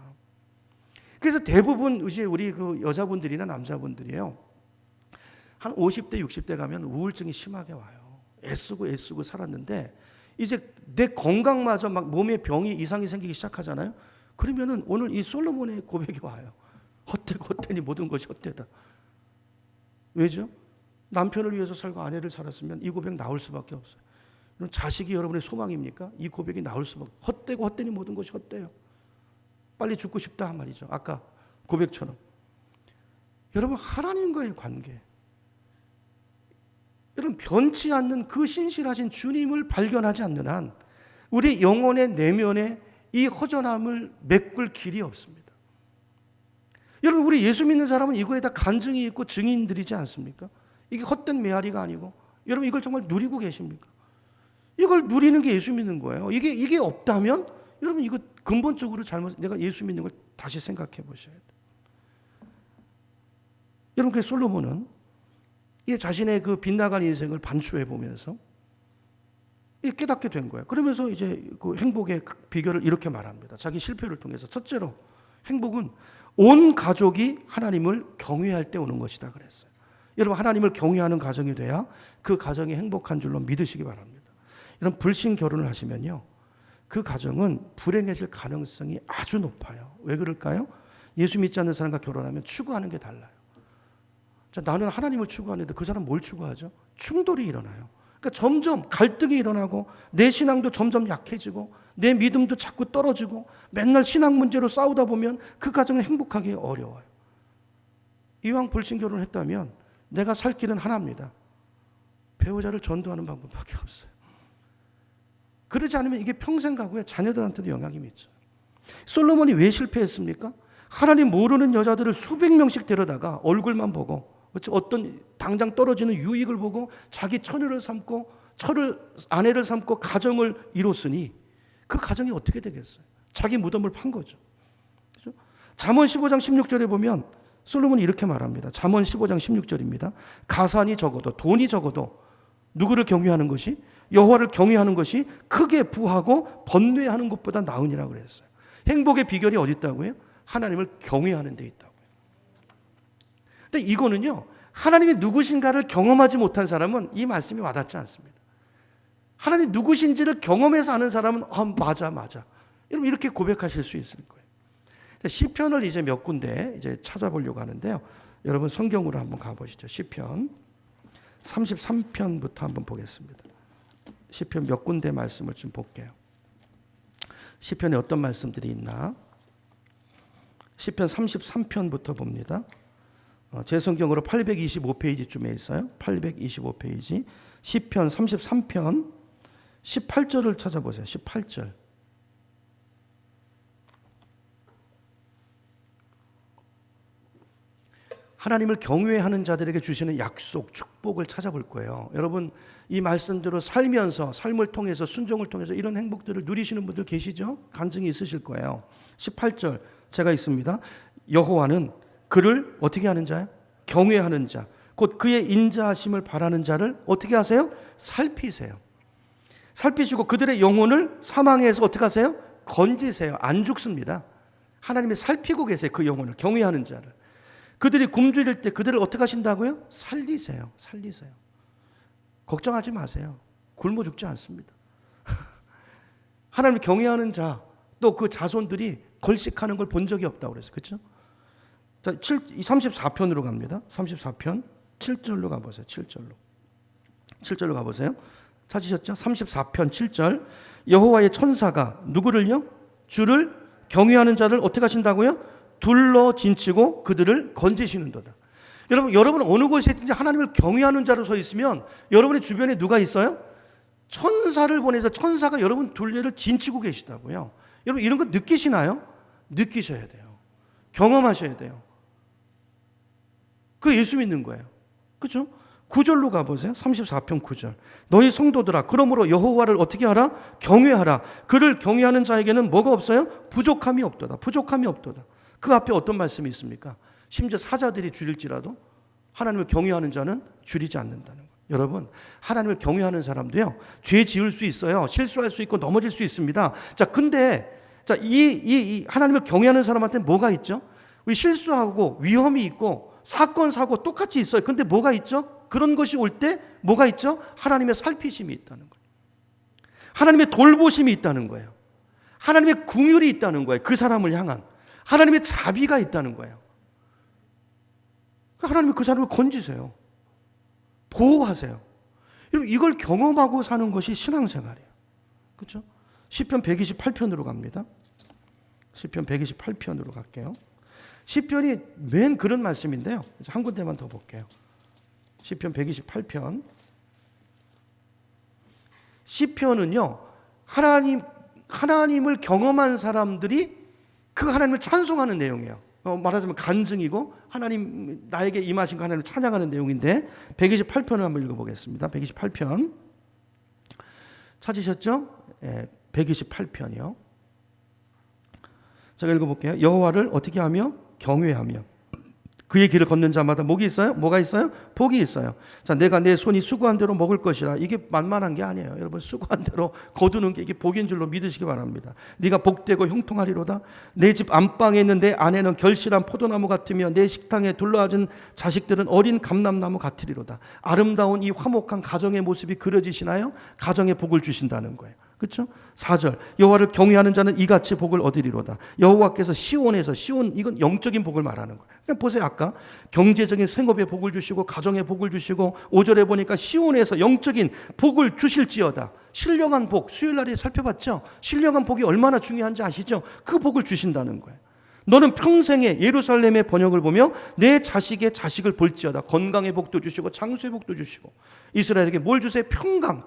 그래서 대부분 이제 우리 그 여자분들이나 남자분들이에요 한 50대 60대 가면 우울증이 심하게 와요. 애쓰고 살았는데 이제 내 건강마저 막 몸에 병이 이상이 생기기 시작하잖아요. 그러면은 오늘 이 솔로몬의 고백이 와요. 헛되니 모든 것이 헛되다. 왜죠? 남편을 위해서 살고 아내를 살았으면 이 고백 나올 수밖에 없어요. 자식이 여러분의 소망입니까? 이 고백이 나올 수밖에. 헛되니 모든 것이 헛돼요. 빨리 죽고 싶다 한 말이죠. 아까 고백처럼. 여러분 하나님과의 관계, 여러분 변치 않는 그 신실하신 주님을 발견하지 않는 한 우리 영혼의 내면에 이 허전함을 메꿀 길이 없습니다. 여러분 우리 예수 믿는 사람은 이거에 다 간증이 있고 증인들이지 않습니까? 이게 헛된 메아리가 아니고, 여러분 이걸 정말 누리고 계십니까? 이걸 누리는 게 예수 믿는 거예요. 이게 없다면 여러분 이거 근본적으로 내가 예수 믿는 걸 다시 생각해 보셔야 돼요. 여러분 그 솔로몬은 이 자신의 그 빗나간 인생을 반추해 보면서 깨닫게 된 거예요. 그러면서 이제 그 행복의 비결을 이렇게 말합니다. 자기 실패를 통해서. 첫째로 행복은 온 가족이 하나님을 경외할 때 오는 것이다 그랬어요. 여러분 하나님을 경외하는 가정이 돼야 그 가정이 행복한 줄로 믿으시기 바랍니다. 여러분 불신 결혼을 하시면요 그 가정은 불행해질 가능성이 아주 높아요. 왜 그럴까요? 예수 믿지 않는 사람과 결혼하면 추구하는 게 달라요. 자, 나는 하나님을 추구하는데 그 사람 뭘 추구하죠? 충돌이 일어나요. 그러니까 점점 갈등이 일어나고 내 신앙도 점점 약해지고 내 믿음도 자꾸 떨어지고 맨날 신앙 문제로 싸우다 보면 그 가정은 행복하기 어려워요. 이왕 불신결혼을 했다면 내가 살 길은 하나입니다. 배우자를 전도하는 방법밖에 없어요. 그러지 않으면 이게 평생 가고요. 자녀들한테도 영향이 미쳐요. 솔로몬이 왜 실패했습니까? 하나님 모르는 여자들을 수백 명씩 데려다가 얼굴만 보고 어떤 당장 떨어지는 유익을 보고 자기 처녀를 삼고 아내를 삼고 가정을 이뤘으니 그 가정이 어떻게 되겠어요? 자기 무덤을 판 거죠. 그렇죠? 잠언 15장 16절에 보면 솔로몬이 이렇게 말합니다. 잠언 15장 16절입니다. 가산이 적어도 돈이 적어도 누구를 경외하는 것이 여호와를 경외하는 것이 크게 부하고 번뇌하는 것보다 나으니라고 그랬어요. 행복의 비결이 어디 있다고요? 하나님을 경외하는 데 있다고요. 근데 이거는요, 하나님이 누구신가를 경험하지 못한 사람은 이 말씀이 와닿지 않습니다. 하나님 누구신지를 경험해서 아는 사람은 맞아. 여러분 이렇게 고백하실 수 있을 거예요. 시편을 이제 몇 군데 이제 찾아보려고 하는데요. 여러분 성경으로 한번 가보시죠. 시편 33편부터 한번 보겠습니다. 시편 몇 군데 말씀을 좀 볼게요. 시편에 어떤 말씀들이 있나? 시편 33편부터 봅니다. 제 성경으로 825페이지쯤에 있어요. 825페이지. 시편 33편 18절을 찾아보세요. 18절. 하나님을 경외하는 자들에게 주시는 약속, 축복을 찾아볼 거예요. 여러분 이 말씀대로 살면서 삶을 통해서 순종을 통해서 이런 행복들을 누리시는 분들 계시죠? 간증이 있으실 거예요. 18절 제가 있습니다. 여호와는 그를 어떻게 하는 자요? 경외하는 자, 곧 그의 인자하심을 바라는 자를 어떻게 하세요? 살피세요. 살피시고 그들의 영혼을 사망에서 어떻게 하세요? 건지세요. 안 죽습니다. 하나님이 살피고 계세요. 그 영혼을, 경외하는 자를. 그들이 굶주릴 때 그들을 어떻게 하신다고요? 살리세요. 걱정하지 마세요. 굶어 죽지 않습니다. 하나님을 경외하는 자, 또 그 자손들이 걸식하는 걸 본 적이 없다고 그랬어요. 그렇죠? 자, 34편으로 갑니다. 34편 7절로 가보세요. 7절로 가보세요. 찾으셨죠? 34편 7절. 여호와의 천사가 누구를요? 주를 경외하는 자를 어떻게 하신다고요? 둘러 진치고 그들을 건지시는도다. 여러분 어느 곳에 있든지 하나님을 경외하는 자로 서 있으면 여러분의 주변에 누가 있어요? 천사를 보내서 천사가 여러분 둘레를 진치고 계시다고요. 여러분 이런 거 느끼시나요? 느끼셔야 돼요. 경험하셔야 돼요. 그 예수 믿는 거예요. 그렇죠? 9절로 가보세요. 34편 9절. 너희 성도들아 그러므로 여호와를 어떻게 하라? 경외하라. 그를 경외하는 자에게는 뭐가 없어요? 부족함이 없도다. 그 앞에 어떤 말씀이 있습니까? 심지어 사자들이 줄일지라도 하나님을 경외하는 자는 줄이지 않는다는 거예요. 여러분 하나님을 경외하는 사람도요 죄 지을 수 있어요. 실수할 수 있고 넘어질 수 있습니다. 자 근데 이 하나님을 경외하는 사람한테 뭐가 있죠? 우리 실수하고 위험이 있고 사건 사고 똑같이 있어요. 근데 뭐가 있죠? 그런 것이 올 때 뭐가 있죠? 하나님의 살피심이 있다는 거예요. 하나님의 돌보심이 있다는 거예요. 하나님의 긍휼이 있다는 거예요. 그 사람을 향한 하나님의 자비가 있다는 거예요. 하나님이 그 사람을 건지세요. 보호하세요. 여러분 이걸 경험하고 사는 것이 신앙생활이에요. 그렇죠? 시편 128편으로 갑니다. 시편 128편으로 갈게요. 시편이 맨 그런 말씀인데요. 한 군데만 더 볼게요. 시편 128편. 시편은요. 하나님을 경험한 사람들이 그 하나님을 찬송하는 내용이에요. 말하자면 간증이고 하나님 나에게 임하신 그 하나님을 찬양하는 내용인데 128편을 한번 읽어보겠습니다. 128편 찾으셨죠? 128편이요. 제가 읽어볼게요. 여호와를 어떻게 하며? 경외하며 그의 길을 걷는 자마다 뭐가 있어요? 복이 있어요. 자, 내가 내 손이 수고한 대로 먹을 것이라. 이게 만만한 게 아니에요. 여러분 수고한 대로 거두는 게 이게 복인 줄로 믿으시기 바랍니다. 네가 복되고 형통하리로다. 내 집 안방에 있는 내 아내는 결실한 포도나무 같으며 내 식당에 둘러앉은 자식들은 어린 감람나무 같으리로다. 아름다운 이 화목한 가정의 모습이 그려지시나요? 가정의 복을 주신다는 거예요. 그렇죠? 4절 여호와를 경외하는 자는 이같이 복을 얻으리로다. 여호와께서 시온에서, 시온 이건 영적인 복을 말하는 거예요. 그냥 보세요. 아까 경제적인 생업에 복을 주시고 가정에 복을 주시고 5절에 보니까 시온에서 영적인 복을 주실지어다. 신령한 복, 수요일 날에 살펴봤죠? 신령한 복이 얼마나 중요한지 아시죠? 그 복을 주신다는 거예요. 너는 평생에 예루살렘의 번영을 보며 내 자식의 자식을 볼지어다. 건강의 복도 주시고 장수의 복도 주시고 이스라엘에게 뭘 주세요? 평강.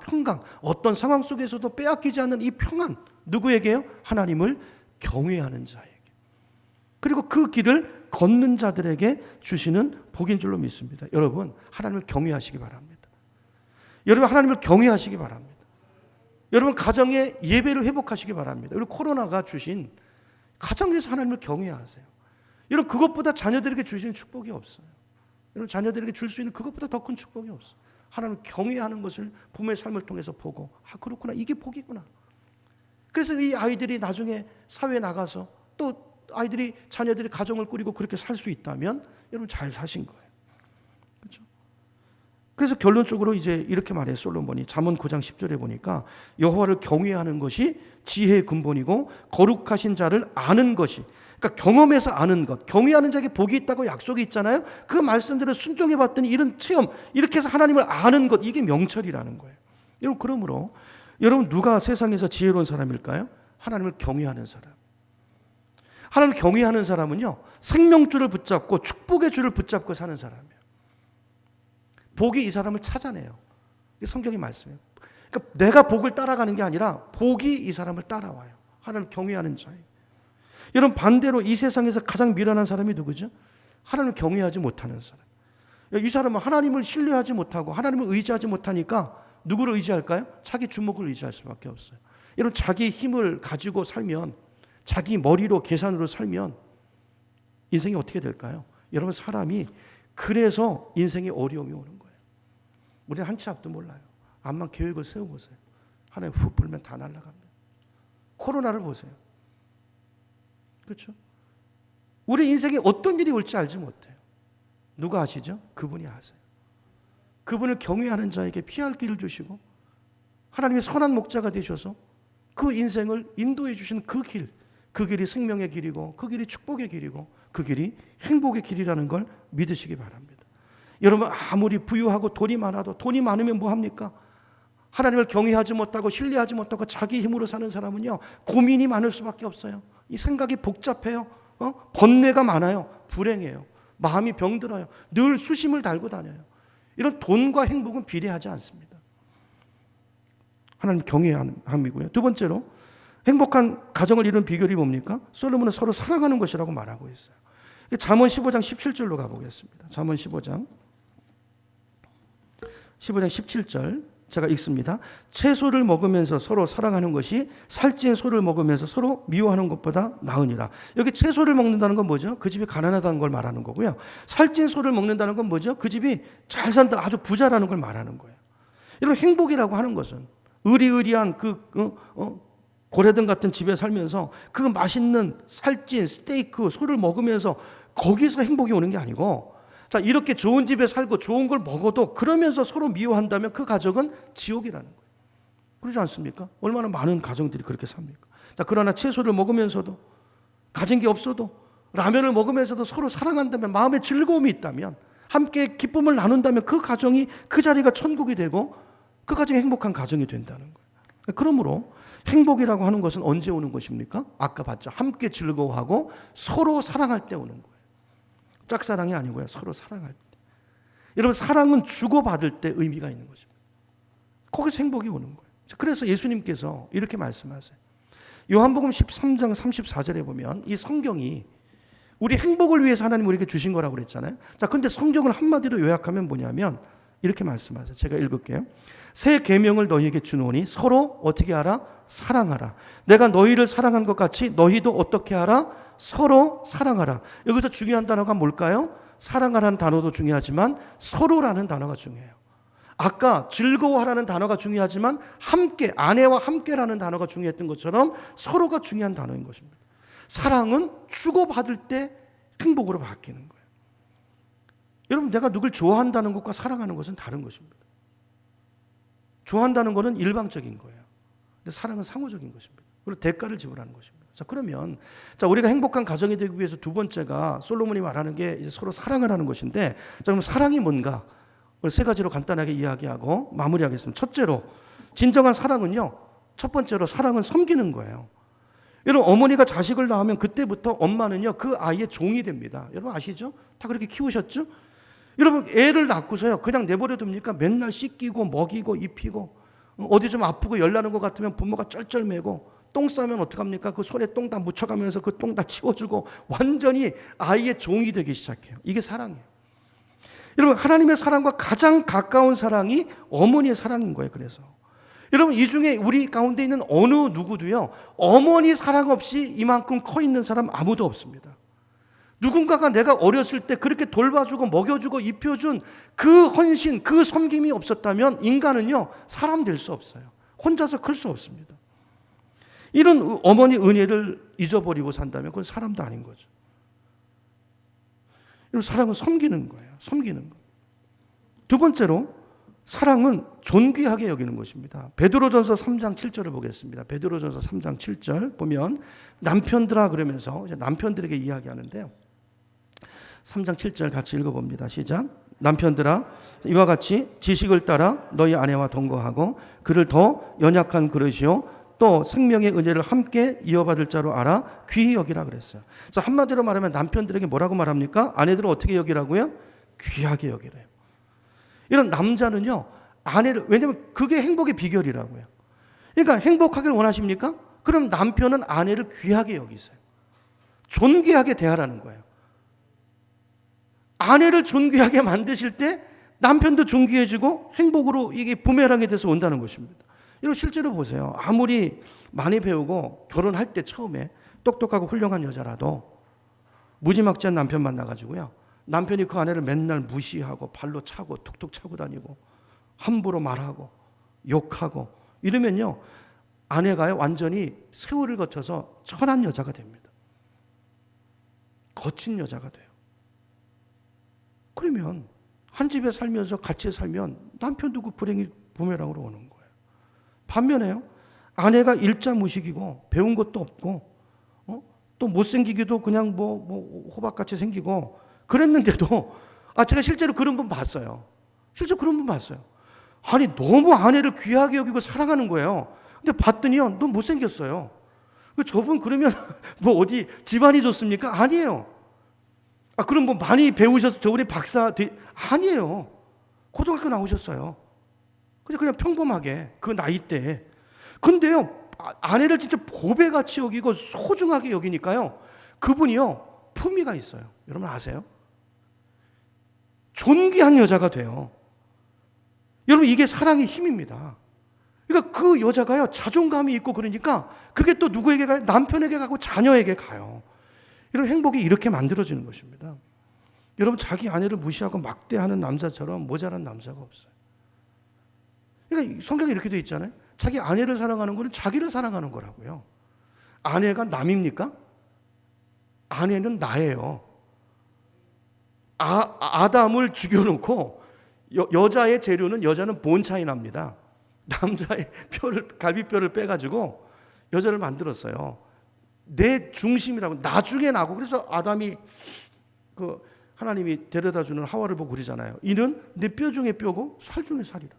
어떤 상황 속에서도 빼앗기지 않는 이 평안. 누구에게요? 하나님을 경외하는 자에게. 그리고 그 길을 걷는 자들에게 주시는 복인 줄로 믿습니다. 여러분, 하나님을 경외하시기 바랍니다. 여러분, 하나님을 경외하시기 바랍니다. 여러분, 가정의 예배를 회복하시기 바랍니다. 그리고 코로나가 주신 가정에서 하나님을 경외하세요. 여러분, 그것보다 자녀들에게 주시는 축복이 없어요. 여러분, 자녀들에게 줄 수 있는 그것보다 더 큰 축복이 없어요. 하나님을 경외하는 것을 부모의 삶을 통해서 보고, 아, 그렇구나, 이게 복이구나. 그래서 이 아이들이 나중에 사회에 나가서 또 아이들이, 자녀들이 가정을 꾸리고 그렇게 살 수 있다면 여러분 잘 사신 거예요. 그렇죠? 그래서 결론적으로 이제 이렇게 말해요. 솔로몬이 잠언 9장 10절에 보니까 여호와를 경외하는 것이 지혜의 근본이고 거룩하신 자를 아는 것이, 그러니까 경험해서 아는 것, 경외하는 자에게 복이 있다고 약속이 있잖아요. 그 말씀들을 순종해 봤더니 이런 체험, 이렇게 해서 하나님을 아는 것, 이게 명철이라는 거예요. 여러분, 그러므로 여러분, 누가 세상에서 지혜로운 사람일까요? 하나님을 경외하는 사람. 하나님을 경외하는 사람은요, 생명줄을 붙잡고 축복의 줄을 붙잡고 사는 사람이에요. 복이 이 사람을 찾아내요. 이게 성경의 말씀이에요. 그러니까 내가 복을 따라가는 게 아니라 복이 이 사람을 따라와요. 하나님을 경외하는 자예요. 여러분, 반대로 이 세상에서 가장 미련한 사람이 누구죠? 하나님을 경외하지 못하는 사람. 이 사람은 하나님을 신뢰하지 못하고 하나님을 의지하지 못하니까 누구를 의지할까요? 자기 주먹을 의지할 수밖에 없어요. 여러분, 자기 힘을 가지고 살면, 자기 머리로 계산으로 살면 인생이 어떻게 될까요? 여러분, 사람이 그래서 인생에 어려움이 오는 거예요. 우리는 한 치 앞도 몰라요. 암만 계획을 세워보세요. 하나님 훅 불면 다 날아갑니다. 코로나를 보세요. 그렇죠? 우리 인생에 어떤 일이 올지 알지 못해요. 누가 아시죠? 그분이 아세요. 그분을 경외하는 자에게 피할 길을 주시고 하나님의 선한 목자가 되셔서 그 인생을 인도해 주신 그 길, 그 길이 생명의 길이고 그 길이 축복의 길이고 그 길이 행복의 길이라는 걸 믿으시기 바랍니다. 여러분, 아무리 부유하고 돈이 많아도, 돈이 많으면 뭐합니까? 하나님을 경외하지 못하고 신뢰하지 못하고 자기 힘으로 사는 사람은요, 고민이 많을 수밖에 없어요. 이 생각이 복잡해요. 번뇌가 많아요. 불행해요. 마음이 병들어요. 늘 수심을 달고 다녀요. 이런 돈과 행복은 비례하지 않습니다. 하나님 경외함이고요. 두 번째로 행복한 가정을 이루는 비결이 뭡니까? 솔로몬은 서로 사랑하는 것이라고 말하고 있어요. 잠언 15장 17절로 가보겠습니다. 잠언 15장 17절 제가 읽습니다. 채소를 먹으면서 서로 사랑하는 것이 살찐 소를 먹으면서 서로 미워하는 것보다 나으니라. 여기 채소를 먹는다는 건 뭐죠? 그 집이 가난하다는 걸 말하는 거고요. 살찐 소를 먹는다는 건 뭐죠? 그 집이 잘 산다, 아주 부자라는 걸 말하는 거예요. 이런 행복이라고 하는 것은 의리의리한 고래등 같은 집에 살면서 그 맛있는 살찐 스테이크, 소를 먹으면서 거기서 행복이 오는 게 아니고, 자, 이렇게 좋은 집에 살고 좋은 걸 먹어도 그러면서 서로 미워한다면 그 가정은 지옥이라는 거예요. 그러지 않습니까? 얼마나 많은 가정들이 그렇게 삽니까? 자, 그러나 채소를 먹으면서도, 가진 게 없어도, 라면을 먹으면서도 서로 사랑한다면, 마음에 즐거움이 있다면, 함께 기쁨을 나눈다면 그 가정이, 그 자리가 천국이 되고 그 가정이 행복한 가정이 된다는 거예요. 그러므로 행복이라고 하는 것은 언제 오는 것입니까? 아까 봤죠. 함께 즐거워하고 서로 사랑할 때 오는 거예요. 짝사랑이 아니고요. 서로 사랑할 때. 여러분, 사랑은 주고받을 때 의미가 있는 것입니다. 거기서 행복이 오는 거예요. 그래서 예수님께서 이렇게 말씀하세요. 요한복음 13장 34절에 보면 이 성경이 우리 행복을 위해서 하나님 우리에게 주신 거라고 그랬잖아요. 자, 근데 성경을 한마디로 요약하면 뭐냐면 이렇게 말씀하세요. 제가 읽을게요. 새 계명을 너희에게 주노니 서로 어떻게 하라? 사랑하라. 내가 너희를 사랑한 것 같이 너희도 어떻게 하라? 서로 사랑하라. 여기서 중요한 단어가 뭘까요? 사랑하라는 단어도 중요하지만 서로라는 단어가 중요해요. 아까 즐거워하라는 단어가 중요하지만 함께, 아내와 함께라는 단어가 중요했던 것처럼 서로가 중요한 단어인 것입니다. 사랑은 주고받을 때 행복으로 바뀌는 거예요. 여러분, 내가 누굴 좋아한다는 것과 사랑하는 것은 다른 것입니다. 좋아한다는 것은 일방적인 거예요. 근데 사랑은 상호적인 것입니다. 그리고 대가를 지불하는 것입니다. 자, 그러면 우리가 행복한 가정이 되기 위해서 두 번째가 솔로몬이 말하는 게 이제 서로 사랑을 하는 것인데, 자, 그럼 사랑이 뭔가? 오늘 세 가지로 간단하게 이야기하고 마무리하겠습니다. 첫째로, 진정한 사랑은요, 첫 번째로 사랑은 섬기는 거예요. 여러분, 어머니가 자식을 낳으면 그때부터 엄마는요, 그 아이의 종이 됩니다. 여러분 아시죠? 다 그렇게 키우셨죠? 여러분, 애를 낳고서요, 그냥 내버려 둡니까? 맨날 씻기고 먹이고 입히고, 어디 좀 아프고 열나는 것 같으면 부모가 쩔쩔매고, 똥 싸면 어떡합니까? 그 손에 똥 다 묻혀가면서 그 똥 다 치워주고, 완전히 아이의 종이 되기 시작해요. 이게 사랑이에요. 여러분, 하나님의 사랑과 가장 가까운 사랑이 어머니의 사랑인 거예요. 그래서 여러분, 이 중에 우리 가운데 있는 어느 누구도요, 어머니 사랑 없이 이만큼 커 있는 사람 아무도 없습니다. 누군가가 내가 어렸을 때 그렇게 돌봐주고 먹여주고 입혀준 그 헌신, 그 섬김이 없었다면 인간은요, 사람 될 수 없어요. 혼자서 클 수 없습니다. 이런 어머니 은혜를 잊어버리고 산다면 그건 사람도 아닌 거죠. 사랑은 섬기는 거예요. 섬기는 거. 두 번째로, 사랑은 존귀하게 여기는 것입니다. 베드로전서 3장 7절을 보겠습니다. 베드로전서 3장 7절 보면 남편들아 그러면서 이제 남편들에게 이야기하는데요. 3장 7절 같이 읽어봅니다. 시작. 남편들아, 이와 같이 지식을 따라 너희 아내와 동거하고 그를 더 연약한 그릇이요 또 생명의 은혜를 함께 이어받을 자로 알아 귀히 여기라 그랬어요. 그래서 한마디로 말하면 남편들에게 뭐라고 말합니까? 아내들을 어떻게 여기라고요? 귀하게 여기래요. 이런 남자는요, 아내를, 왜냐하면 그게 행복의 비결이라고요. 그러니까 행복하길 원하십니까? 그럼 남편은 아내를 귀하게 여기세요. 존귀하게 대하라는 거예요. 아내를 존귀하게 만드실 때 남편도 존귀해지고 행복으로 이게 부메랑이 돼서 온다는 것입니다. 이거 실제로 보세요. 아무리 많이 배우고 결혼할 때 처음에 똑똑하고 훌륭한 여자라도 무지막지한 남편 만나가지고요, 남편이 그 아내를 맨날 무시하고 발로 차고 툭툭 차고 다니고 함부로 말하고 욕하고 이러면요, 아내가요 완전히 세월을 거쳐서 천한 여자가 됩니다. 거친 여자가 돼요. 그러면 한 집에 살면서 같이 살면 남편도 그 불행이 부메랑으로 오는 거예요. 반면에요, 아내가 일자무식이고 배운 것도 없고 또 못생기기도 그냥 뭐 호박같이 생기고 그랬는데도, 제가 실제로 그런 분 봤어요. 실제로 그런 분 봤어요. 아니, 너무 아내를 귀하게 여기고 사랑하는 거예요. 근데 봤더니요, 너무 못생겼어요. 저분 그러면 뭐 어디 집안이 좋습니까? 아니에요. 그럼 뭐 많이 배우셔서 저분이 박사 아니에요. 고등학교 나오셨어요. 그냥 평범하게 그 나이 때. 근데요, 아내를 진짜 보배같이 여기고 소중하게 여기니까요, 그분이요 품위가 있어요. 여러분 아세요? 존귀한 여자가 돼요. 여러분, 이게 사랑의 힘입니다. 그러니까 그 여자가요 자존감이 있고 그러니까 그게 또 누구에게 가요? 남편에게 가고 자녀에게 가요. 이런 행복이 이렇게 만들어지는 것입니다. 여러분, 자기 아내를 무시하고 막대하는 남자처럼 모자란 남자가 없어요. 그러니까 성경에 이렇게 돼 있잖아요. 자기 아내를 사랑하는 거는 자기를 사랑하는 거라고요. 아내가 남입니까? 아내는 나예요. 아담을 죽여놓고 여자의 재료는, 여자는 본차이 납니다. 남자의 갈비뼈를 빼가지고 여자를 만들었어요. 내 중심이라고, 나중에 나고. 그래서 아담이 하나님이 데려다주는 하와를 보고 그러잖아요. 이는 내 뼈 중에 뼈고 살 중에 살이라.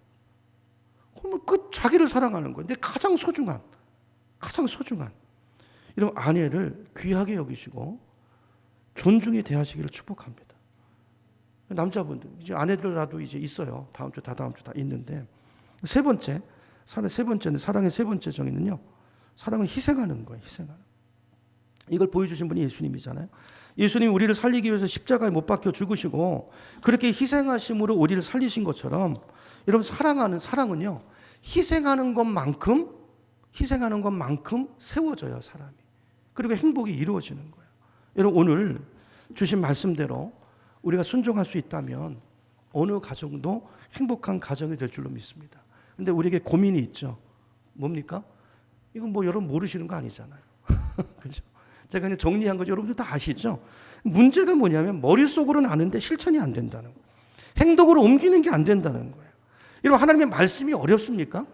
그러면 그 자기를 사랑하는 거예요. 내 가장 소중한 이런 아내를 귀하게 여기시고 존중히 대하시기를 축복합니다. 남자분들 이제 아내들라도 이제 있어요. 다음 주 다 있는데, 사랑의 세 번째 정의는요, 사랑은 희생하는 거예요. 희생하는. 이걸 보여주신 분이 예수님이잖아요. 예수님이 우리를 살리기 위해서 십자가에 못 박혀 죽으시고 그렇게 희생하심으로 우리를 살리신 것처럼, 여러분, 사랑은요 희생하는 것만큼 세워져요, 사람이. 그리고 행복이 이루어지는 거예요. 여러분, 오늘 주신 말씀대로 우리가 순종할 수 있다면 어느 가정도 행복한 가정이 될 줄로 믿습니다. 근데 우리에게 고민이 있죠. 뭡니까? 이건 뭐 여러분 모르시는 거 아니잖아요. 그죠? 제가 그냥 정리한 거 여러분들 다 아시죠? 문제가 뭐냐면 머릿속으로는 아는데 실천이 안 된다는 거예요. 행동으로 옮기는 게 안 된다는 거예요. 여러분, 하나님의 말씀이 어렵습니까?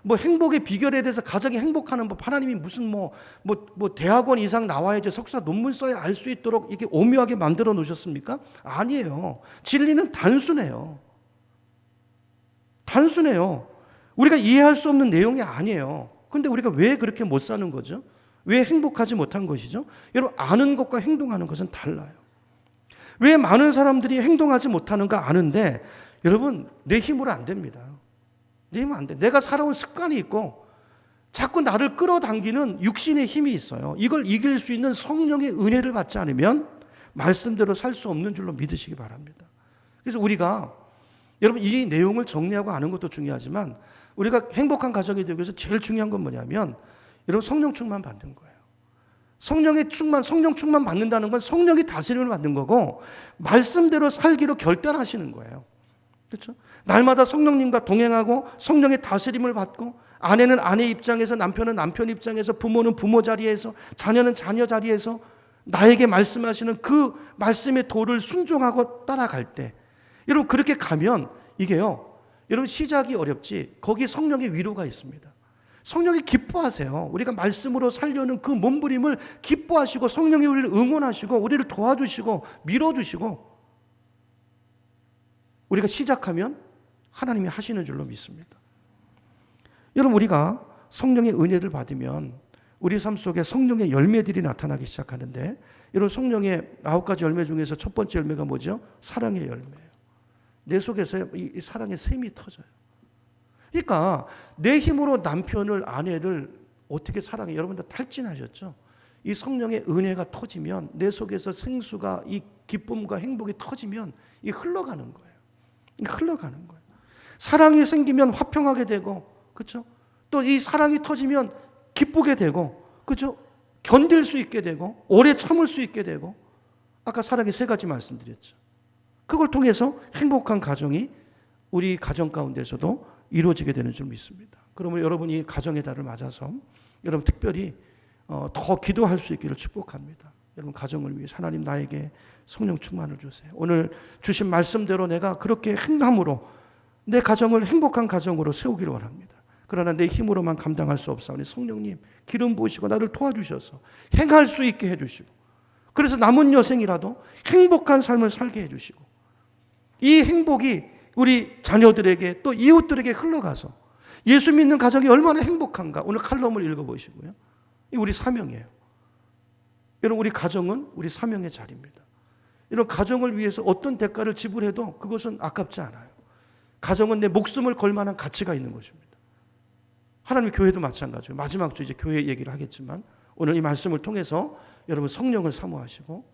뭐 행복의 비결에 대해서 가정이 행복하는 법, 하나님이 무슨 뭐 대학원 이상 나와야지 석사 논문 써야 알 수 있도록 이렇게 오묘하게 만들어 놓으셨습니까? 아니에요. 진리는 단순해요. 단순해요. 우리가 이해할 수 없는 내용이 아니에요. 근데 우리가 왜 그렇게 못 사는 거죠? 왜 행복하지 못한 것이죠? 여러분, 아는 것과 행동하는 것은 달라요. 왜 많은 사람들이 행동하지 못하는가 아는데, 여러분, 내 힘으로 안 됩니다. 내 힘은 안 돼. 내가 살아온 습관이 있고 자꾸 나를 끌어당기는 육신의 힘이 있어요. 이걸 이길 수 있는 성령의 은혜를 받지 않으면 말씀대로 살 수 없는 줄로 믿으시기 바랍니다. 그래서 우리가 여러분 이 내용을 정리하고 아는 것도 중요하지만 우리가 행복한 가정이 되기 위해서 제일 중요한 건 뭐냐면 여러분 성령 충만 받는 거예요. 성령 충만 받는다는 건 성령이 다스림을 받는 거고 말씀대로 살기로 결단하시는 거예요. 그렇죠? 날마다 성령님과 동행하고 성령의 다스림을 받고 아내는 아내 입장에서 남편은 남편 입장에서 부모는 부모 자리에서 자녀는 자녀 자리에서 나에게 말씀하시는 그 말씀의 도를 순종하고 따라갈 때 여러분 그렇게 가면 이게요. 여러분 시작이 어렵지 거기에 성령의 위로가 있습니다. 성령이 기뻐하세요. 우리가 말씀으로 살려는 그 몸부림을 기뻐하시고 성령이 우리를 응원하시고 우리를 도와주시고 밀어주시고 우리가 시작하면 하나님이 하시는 줄로 믿습니다. 여러분 우리가 성령의 은혜를 받으면 우리 삶 속에 성령의 열매들이 나타나기 시작하는데 여러분 성령의 9가지 열매 중에서 첫 번째 열매가 뭐죠? 사랑의 열매예요. 내 속에서 이 사랑의 샘이 터져요. 그러니까 내 힘으로 남편을 아내를 어떻게 사랑해? 여러분들 탈진하셨죠? 이 성령의 은혜가 터지면 내 속에서 생수가 이 기쁨과 행복이 터지면 이 흘러가는 거예요. 흘러가는 거예요. 사랑이 생기면 화평하게 되고, 그렇죠? 또 이 사랑이 터지면 기쁘게 되고, 그렇죠? 견딜 수 있게 되고, 오래 참을 수 있게 되고, 아까 사랑의 3가지 말씀드렸죠. 그걸 통해서 행복한 가정이 우리 가정 가운데서도 이루어지게 되는 줄 믿습니다. 그러면 여러분이 가정의 달을 맞아서 여러분 특별히 더 기도할 수 있기를 축복합니다. 여러분 가정을 위해 하나님 나에게 성령 충만을 주세요. 오늘 주신 말씀대로 내가 그렇게 행함으로 내 가정을 행복한 가정으로 세우기를 원합니다. 그러나 내 힘으로만 감당할 수 없사오니 성령님 기름 부으시고 나를 도와주셔서 행할 수 있게 해주시고 그래서 남은 여생이라도 행복한 삶을 살게 해주시고 이 행복이 우리 자녀들에게 또 이웃들에게 흘러가서 예수 믿는 가정이 얼마나 행복한가 오늘 칼럼을 읽어보시고요. 이 우리 사명이에요. 여러분 우리 가정은 우리 사명의 자리입니다. 이런 가정을 위해서 어떤 대가를 지불해도 그것은 아깝지 않아요. 가정은 내 목숨을 걸 만한 가치가 있는 것입니다. 하나님의 교회도 마찬가지예요. 마지막 주 이제 교회 얘기를 하겠지만 오늘 이 말씀을 통해서 여러분 성령을 사모하시고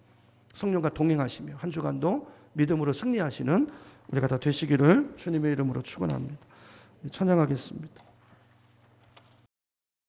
성령과 동행하시며 한 주간도 믿음으로 승리하시는 우리가 다 되시기를 주님의 이름으로 축원합니다. 찬양하겠습니다.